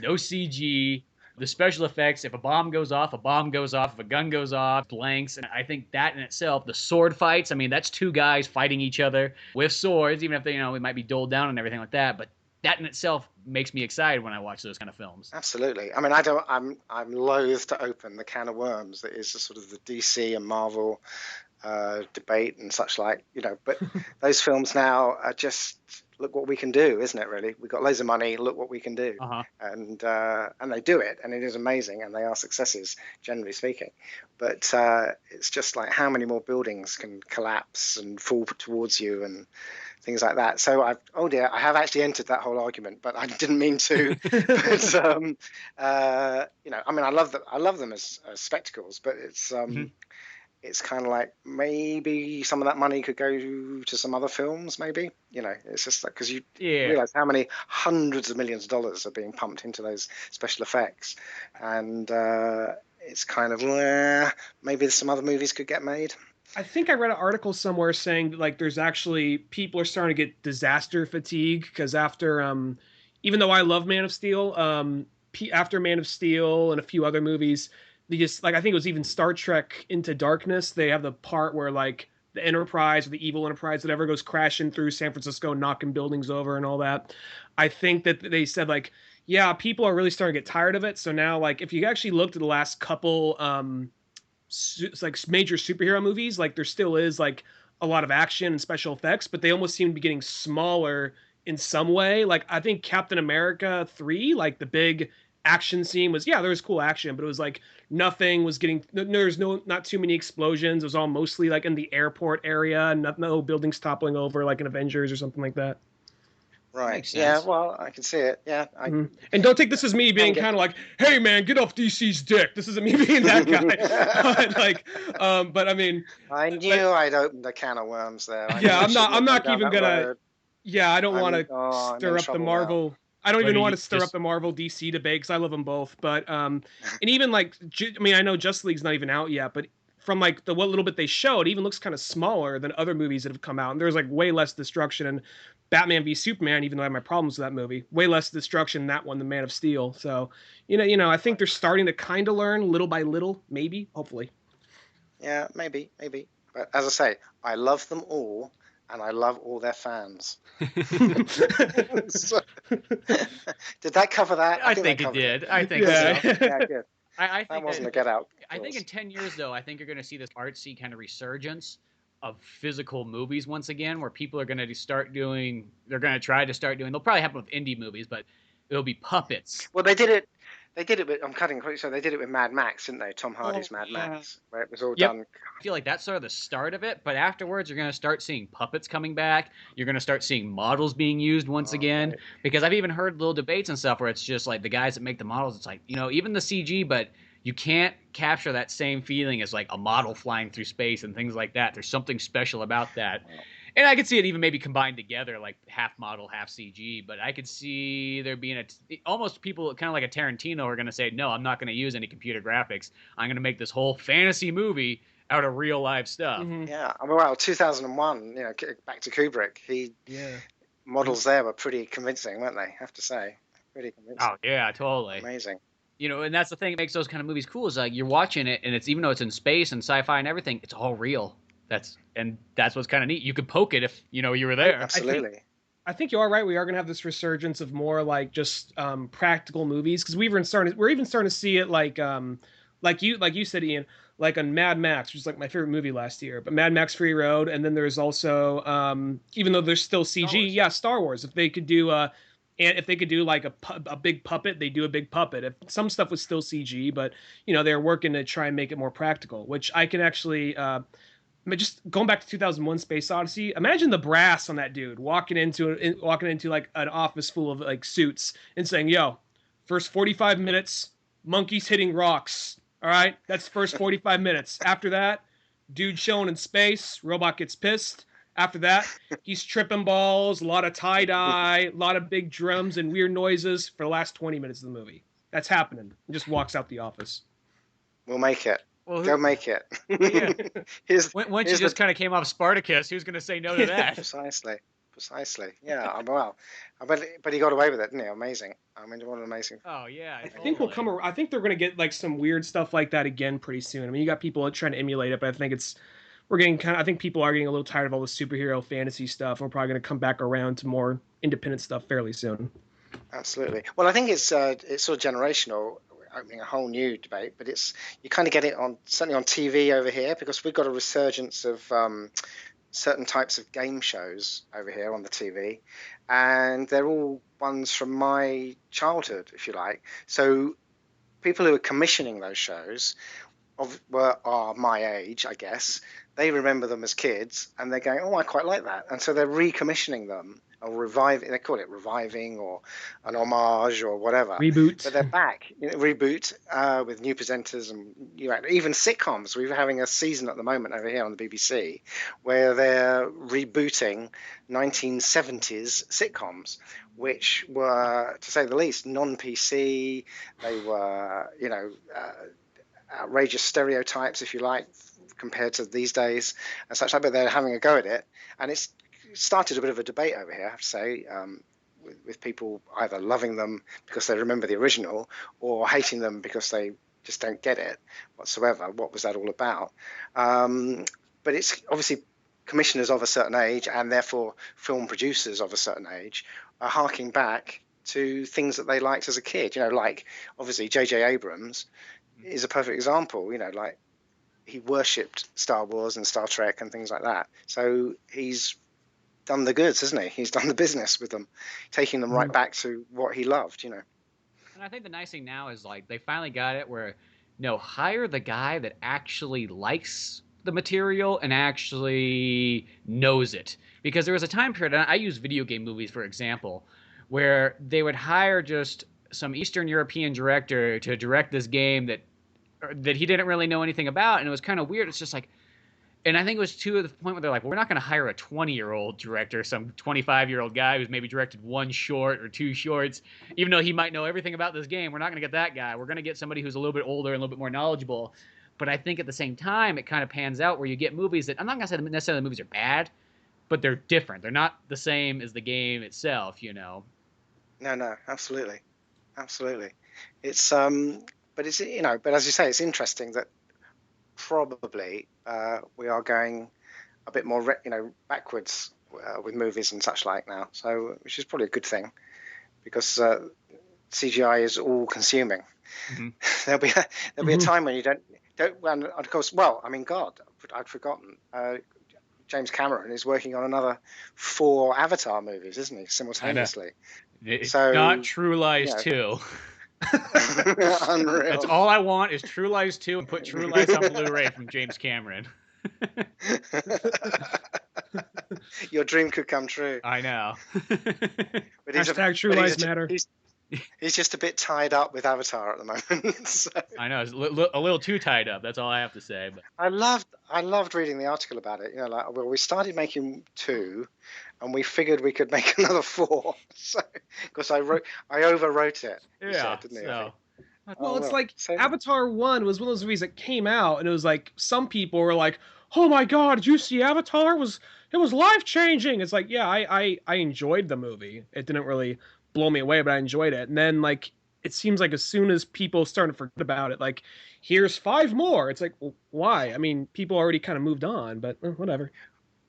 no CG. The special effects, if a bomb goes off, a bomb goes off. If a gun goes off, blanks. And I think that in itself, the sword fights, I mean, that's two guys fighting each other with swords, even if they, it might be doled down and everything like that. But that in itself makes me excited when I watch those kind of films. Absolutely. I mean, I'm loath to open the can of worms that is the sort of the DC and Marvel debate and such like, but those films now are just, look what we can do, isn't it, really? We've got loads of money, look what we can do. And they do it, and it is amazing, and they are successes, generally speaking. But it's just like, how many more buildings can collapse and fall towards you and things like that. So I have actually entered that whole argument, but I didn't mean to. But I mean, I love them as spectacles, but it's kind of like, maybe some of that money could go to some other films, maybe. It's just like, because you realize how many hundreds of millions of dollars are being pumped into those special effects, and it's kind of, maybe some other movies could get made. I think I read an article somewhere saying that, like, there's actually, people are starting to get disaster fatigue, because after, even though I love Man of Steel, after Man of Steel and a few other movies, they just, like, I think it was even Star Trek Into Darkness, they have the part where, like, the Enterprise, or the evil Enterprise, whatever, goes crashing through San Francisco, knocking buildings over and all that. I think that they said, like, yeah, people are really starting to get tired of it. So now, like, if you actually looked at the last couple like major superhero movies, like, there still is like a lot of action and special effects, but they almost seem to be getting smaller in some way. Like, I think Captain America 3, like, the big action scene was, there was cool action, but it was like nothing was getting, there's not too many explosions. It was all mostly like in the airport area, and no buildings toppling over like in Avengers or something like that. Right. Yeah, well, I can see it. Yeah. And don't take this as me being kind of like, hey man, get off DC's dick. This isn't me being that guy. But I mean, I knew I'd opened a can of worms there. I'm not even gonna. Yeah, I don't want to stir up the Marvel. I don't even want to stir up the Marvel DC debate, because I love them both. But and even like, I mean, I know Justice League's not even out yet, but from like what little bit they showed, it even looks kind of smaller than other movies that have come out, and there's like way less destruction. And Batman v Superman, even though I have my problems with that movie, way less destruction in that one than Man of Steel. So I think they're starting to kind of learn little by little, maybe, hopefully. Yeah, maybe. But as I say, I love them all, and I love all their fans. So, did that cover that? I think it did. I think so. Yeah, good. I think that wasn't a get out. I think in 10 years, though, I think you're going to see this artsy kind of resurgence of physical movies once again, where people are going to start doing. They're going to try to start doing. They'll probably happen with indie movies, but it'll be puppets. Well, they did it. They did it with. I'm cutting quick. So they did it with Mad Max, didn't they? Tom Oh, Hardy's Mad yeah. Max, where it was all Yep. done. I feel like that's sort of the start of it, but afterwards you're going to start seeing puppets coming back. You're going to start seeing models being used once again, Right. because I've even heard little debates and stuff where it's just like the guys that make the models, it's like, even the CG, but you can't capture that same feeling as like a model flying through space and things like that. There's something special about that. And I could see it even maybe combined together, like half model, half CG. But I could see there being almost people kind of like a Tarantino are going to say, no, I'm not going to use any computer graphics. I'm going to make this whole fantasy movie out of real live stuff. Mm-hmm. Yeah. I mean, well, 2001. Back to Kubrick. Models there were pretty convincing, weren't they? I have to say, pretty convincing. Oh yeah, totally. Amazing. And that's the thing that makes those kind of movies cool is like you're watching it and it's even though it's in space and sci-fi and everything, it's all real. That's what's kind of neat. You could poke it if you were there. Absolutely. I think you are right. We are going to have this resurgence of more like just practical movies because we're even starting to see it like you said, Ian, like on Mad Max, which is like my favorite movie last year. But Mad Max Fury Road, and then there's also even though there's still CG, Star Wars. If they could do like a big puppet, they do a big puppet. If some stuff was still CG, but they're working to try and make it more practical, which I can actually. Just going back to 2001 Space Odyssey, imagine the brass on that dude walking into like an office full of like suits and saying, yo, first 45 minutes, monkeys hitting rocks. All right, that's first 45 minutes. After that, dude chilling in space, robot gets pissed. After that, he's tripping balls, a lot of tie-dye, a lot of big drums and weird noises for the last 20 minutes of the movie. That's happening. He just walks out the office. We'll make it. Well, Go make it. Yeah. Once you just kind of came off Spartacus, who's going to say no to that? Precisely. Yeah. Well, but he got away with it, didn't he? Amazing. I mean, what an amazing. Oh yeah. I think I think they're going to get like some weird stuff like that again pretty soon. I mean, you got people trying to emulate it, but I think I think people are getting a little tired of all the superhero fantasy stuff. We're probably going to come back around to more independent stuff fairly soon. Absolutely. Well, I think it's sort of generational, opening a whole new debate, but you kind of get it certainly on TV over here because we've got a resurgence of certain types of game shows over here on the TV, and they're all ones from my childhood, if you like. So people who are commissioning those shows are my age, I guess. They remember them as kids, and they're going, "Oh, I quite like that," and so they're recommissioning them or reviving. They call it reviving or an homage or whatever. Reboot. But they're back. Reboot with new presenters and even sitcoms. We're having a season at the moment over here on the BBC where they're rebooting 1970s sitcoms, which were, to say the least, non-PC. They were, outrageous stereotypes, if you like, compared to these days and such like, but they're having a go at it, and it's started a bit of a debate over here, I have to say, with people either loving them because they remember the original or hating them because they just don't get it whatsoever. What was that all about? But it's obviously commissioners of a certain age and therefore film producers of a certain age are harking back to things that they liked as a kid. Like obviously J.J. Abrams is a perfect example. Like he worshipped Star Wars and Star Trek and things like that. So he's done the goods, hasn't he? He's done the business with them, taking them right back to what he loved. And I think the nice thing now is like they finally got it where, hire the guy that actually likes the material and actually knows it. Because there was a time period, and I use video game movies for example, where they would hire just some Eastern European director to direct this game that he didn't really know anything about, and it was kind of weird. It's just like, and I think it was to the point where they're like, well, we're not going to hire a 20-year-old director, some 25-year-old guy who's maybe directed one short or two shorts, even though he might know everything about this game. We're not going to get that guy. We're going to get somebody who's a little bit older and a little bit more knowledgeable. But I think at the same time, it kind of pans out where you get movies that, I'm not going to say necessarily the movies are bad, but they're different. They're not the same as the game itself, No, absolutely. It's but it's but as you say, it's interesting that probably we are going a bit more backwards with movies and such like now. So which is probably a good thing because CGI is all consuming. Mm-hmm. there'll be a time when you don't and of course, well, I mean, God, I'd forgotten. James Cameron is working on another 4 Avatar movies, isn't he, simultaneously? It's So, not True Lies you know, 2. unreal. That's all I want is True Lies 2 and put True Lies on Blu-ray from James Cameron. Your dream could come true. I know. But Hashtag True Lies Matter. He's just a bit tied up with Avatar at the moment. So. I know, it's a little too tied up. That's all I have to say. But I loved reading the article about it. You know, like, well, we started making 2, and we figured we could make another 4. So, because I overwrote it. Yeah. Said, didn't he? So. Well, it's like Avatar 1 was one of those movies that came out, and it was like some people were like, "Oh my God, did you see Avatar? It was life changing." It's like, yeah, I enjoyed the movie. It didn't really blow me away, but I enjoyed it. And then like it seems like as soon as people started to forget about it, like here's 5 more. It's like, well, why? I mean, people already kind of moved on, but whatever.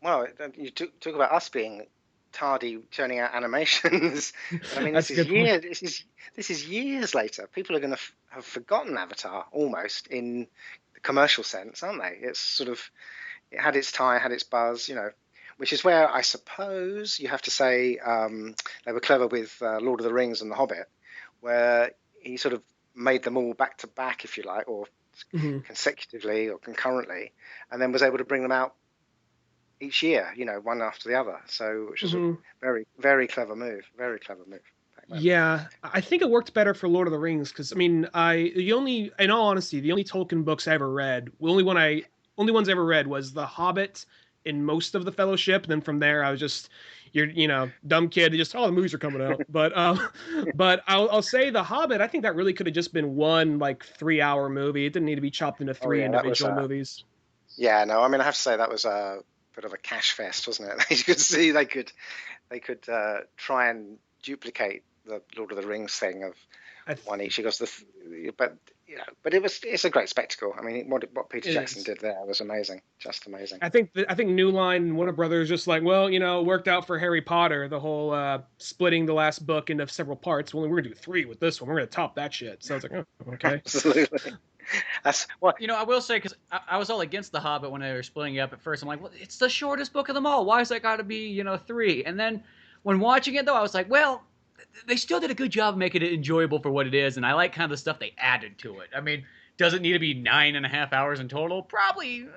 Well, you talk about us being tardy turning out animations. I mean, this is years later. People are going to have forgotten Avatar almost in the commercial sense, aren't they? It's sort of, it had its time, had its buzz, you know, which is where I suppose you have to say they were clever with Lord of the Rings and The Hobbit, where he sort of made them all back to back, if you like, or consecutively or concurrently, and then was able to bring them out each year, you know, one after the other. So, which is a very, very clever move. Very clever move. Yeah, I think it worked better for Lord of the Rings because I mean, in all honesty, the only Tolkien books I ever read, only ones I ever read was The Hobbit and most of the Fellowship. And then from there, I was just, dumb kid. Just the movies are coming out. But I'll say The Hobbit. I think that really could have just been one like 3-hour movie. It didn't need to be chopped into 3 individual movies. Yeah, no, I mean, I have to say that was a bit of a cash fest, wasn't it? You could see they could try and duplicate the Lord of the Rings thing of one each. But it's a great spectacle. I mean, what Peter Jackson did there was amazing, just amazing. I think New Line and Warner Brothers just like, well, it worked out for Harry Potter, the whole splitting the last book into several parts. Well, we're gonna do 3 with this one. We're gonna top that shit. So I was like, oh, okay, absolutely. That's what I will say, because I was all against The Hobbit when they were splitting it up at first. I'm like, well, it's the shortest book of them all. Why has that got to be 3? And then when watching it though, I was like, well, they still did a good job of making it enjoyable for what it is, and I like kind of the stuff they added to it. I mean, does it need to be 9.5 hours in total? Probably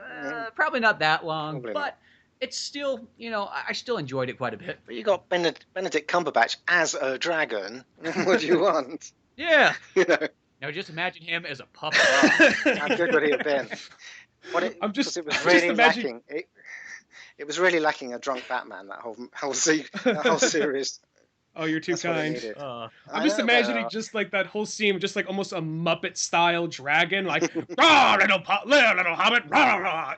not that long, but it's still, I still enjoyed it quite a bit. But you got Benedict Cumberbatch as a dragon. What do you want? Yeah. Now just imagine him as a puppet. How good would he have been? It was really lacking. It was really lacking a drunk Batman. That whole series. Oh, you're too kind. I'm just imagining just like that whole scene, just like almost a Muppet style dragon, like rah, little hobbit, rah, rah.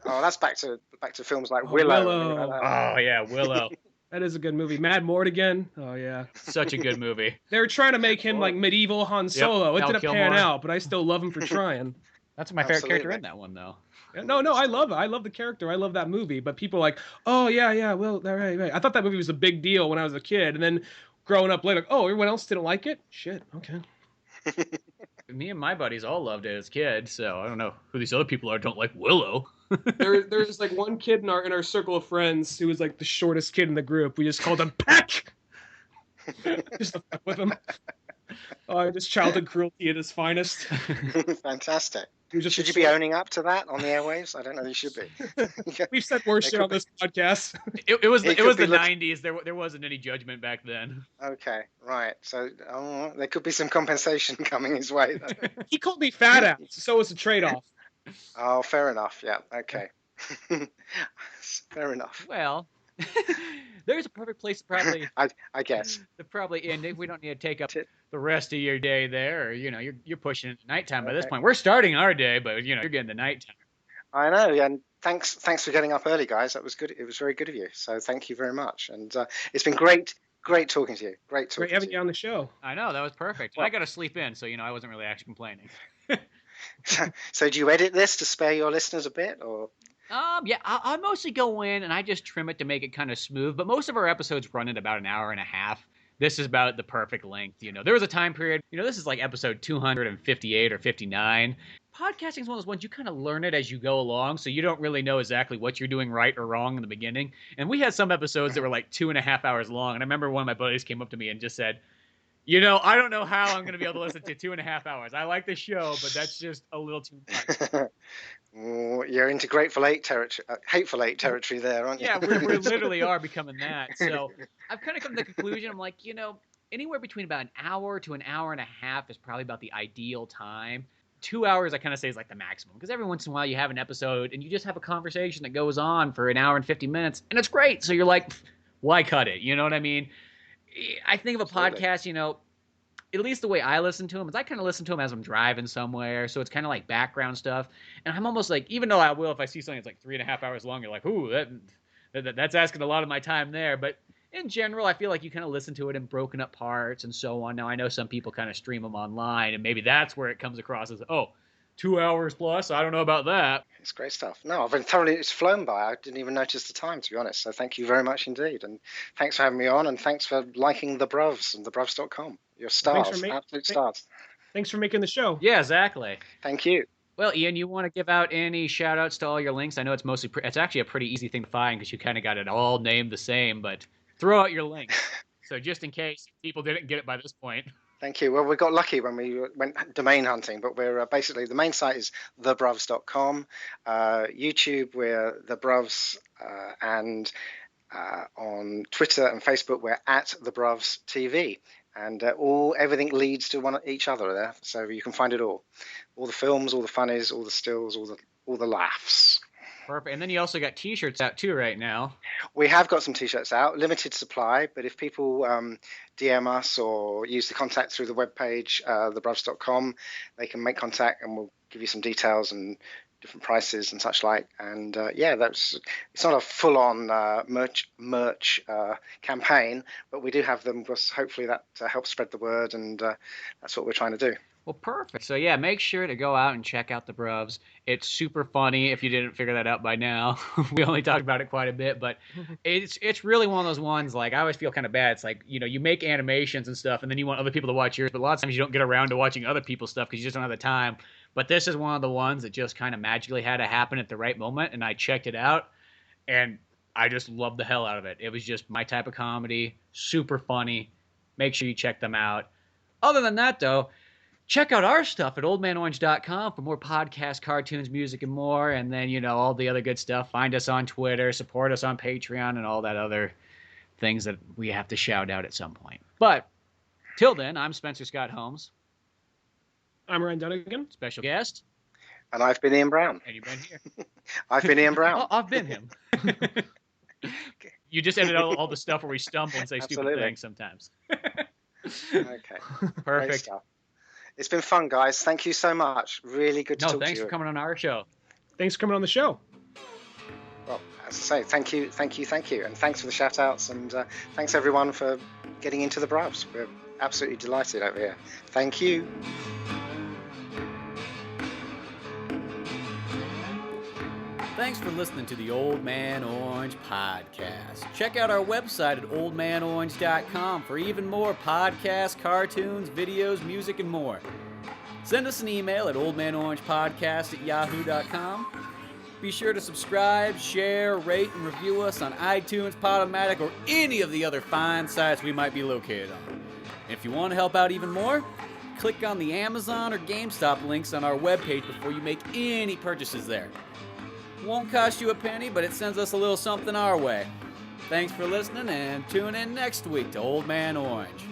Oh, that's back to films like Willow. Oh yeah, Willow. That is a good movie. Mad Mortigan. Oh yeah, such a good movie. They were trying to make him like medieval Han Solo. It didn't pan out, but I still love him for trying. That's my favorite character in that one, though. No, I love it. I love the character. I love that movie. But people are like, oh, yeah, well, right. I thought that movie was a big deal when I was a kid. And then growing up later, oh, everyone else didn't like it? Shit, okay. Me and my buddies all loved it as kids, so I don't know who these other people are don't like Willow. There's like one kid in our circle of friends who was like the shortest kid in the group. We just called him Peck! Just to fuck with him. Just childhood cruelty at its finest. Fantastic. Should you be owning up to that on the airwaves? I don't know. You should be. We've said worse shit on this podcast. It was the 90s. There wasn't any judgment back then. Okay, right. So there could be some compensation coming his way. Though. He called me fat ass, so it's a trade-off. Oh, fair enough. Yeah. Okay. Fair enough. Well. There's a perfect place to probably. I guess. To probably end. We don't need to take up the rest of your day there. Or, you're pushing into nighttime by this point. We're starting our day, but you're getting the nighttime. I know, and thanks for getting up early, guys. That was good. It was very good of you. So thank you very much. And it's been great talking to you. Great having you on the show. I know, that was perfect. Well, I got to sleep in, so I wasn't really actually complaining. So do you edit this to spare your listeners a bit, or? Yeah, I mostly go in and I just trim it to make it kind of smooth. But most of our episodes run at about an hour and a half. This is about the perfect length. There was a time period. This is like episode 258 or 59. podcasting is one of those ones you kind of learn it as you go along, so you don't really know exactly what you're doing right or wrong in the beginning. And we had some episodes that were like 2.5 hours long, and I remember one of my buddies came up to me and just said, I don't know how I'm going to be able to listen to 2.5 hours. I like the show, but that's just a little too much. You're into hateful eight territory there, aren't you? Yeah, we literally are becoming that. So I've kind of come to the conclusion, I'm like, anywhere between about an hour to an hour and a half is probably about the ideal time. 2 hours, I kind of say, is like the maximum. Because every once in a while you have an episode and you just have a conversation that goes on for an hour and 50 minutes, and it's great. So you're like, why cut it? You know what I mean? I think of a podcast, at least the way I listen to them is I kind of listen to them as I'm driving somewhere. So it's kind of like background stuff. And I'm almost like, even though I will, if I see something that's like 3.5 hours long, you're like, ooh, that's asking a lot of my time there. But in general, I feel like you kind of listen to it in broken up parts and so on. Now, I know some people kind of stream them online, and maybe that's where it comes across as, 2 hours plus. I don't know about that. It's great stuff. No, it's flown by. I didn't even notice the time, to be honest. So thank you very much indeed. And thanks for having me on, and thanks for liking the Bruvs and thebruvs.com. You're stars, absolute stars. Thanks for making the show. Yeah, exactly. Thank you. Well, Ian, you want to give out any shout-outs to all your links? I know it's it's actually a pretty easy thing to find because you kind of got it all named the same, but throw out your links. So just in case people didn't get it by this point. Thank you. Well, we got lucky when we went domain hunting, but we're basically, the main site is thebruvs.com. YouTube, we're the Bruvs, and on Twitter and Facebook, we're at the Bruvs TV. And everything leads to each other there, so you can find it all the films, all the funnies, all the stills, all the laughs. Perfect. And then you also got T-shirts out too right now. We have got some T-shirts out, limited supply, but if people DM us or use the contact through the webpage, thebruvs.com, they can make contact and we'll give you some details and different prices and such like. And it's not a full-on merch campaign, but we do have them because hopefully that helps spread the word, and that's what we're trying to do. Well, perfect. So yeah, make sure to go out and check out the Bruvs. It's super funny if you didn't figure that out by now. We only talked about it quite a bit, but it's really one of those ones, like, I always feel kind of bad. It's like, you make animations and stuff, and then you want other people to watch yours, but a lot of times you don't get around to watching other people's stuff because you just don't have the time. But this is one of the ones that just kind of magically had to happen at the right moment, and I checked it out, and I just loved the hell out of it. It was just my type of comedy, super funny. Make sure you check them out. Other than that, though, check out our stuff at oldmanorange.com for more podcasts, cartoons, music, and more. And then, all the other good stuff. Find us on Twitter, support us on Patreon, and all that other things that we have to shout out at some point. But till then, I'm Spencer Scott Holmes. I'm Ryan Dunigan. Special guest. And I've been Ian Brown. And you've been here. I've been Ian Brown. I've been him. You just edit out all the stuff where we stumble and say stupid things sometimes. Okay. Perfect. It's been fun, guys. Thank you so much. Really good to talk to you. Thanks for coming on our show. Thanks for coming on the show. Well, as I say, thank you. And thanks for the shout-outs, and thanks, everyone, for getting into the Bruvs. We're absolutely delighted over here. Thank you. Thanks for listening to the Old Man Orange podcast. Check out our website at oldmanorange.com for even more podcasts, cartoons, videos, music, and more. Send us an email at oldmanorangepodcast@yahoo.com. Be sure to subscribe, share, rate, and review us on iTunes, Podomatic, or any of the other fine sites we might be located on. And if you want to help out even more, click on the Amazon or GameStop links on our webpage before you make any purchases there. Won't cost you a penny, but it sends us a little something our way. Thanks for listening, and tune in next week to Old Man Orange.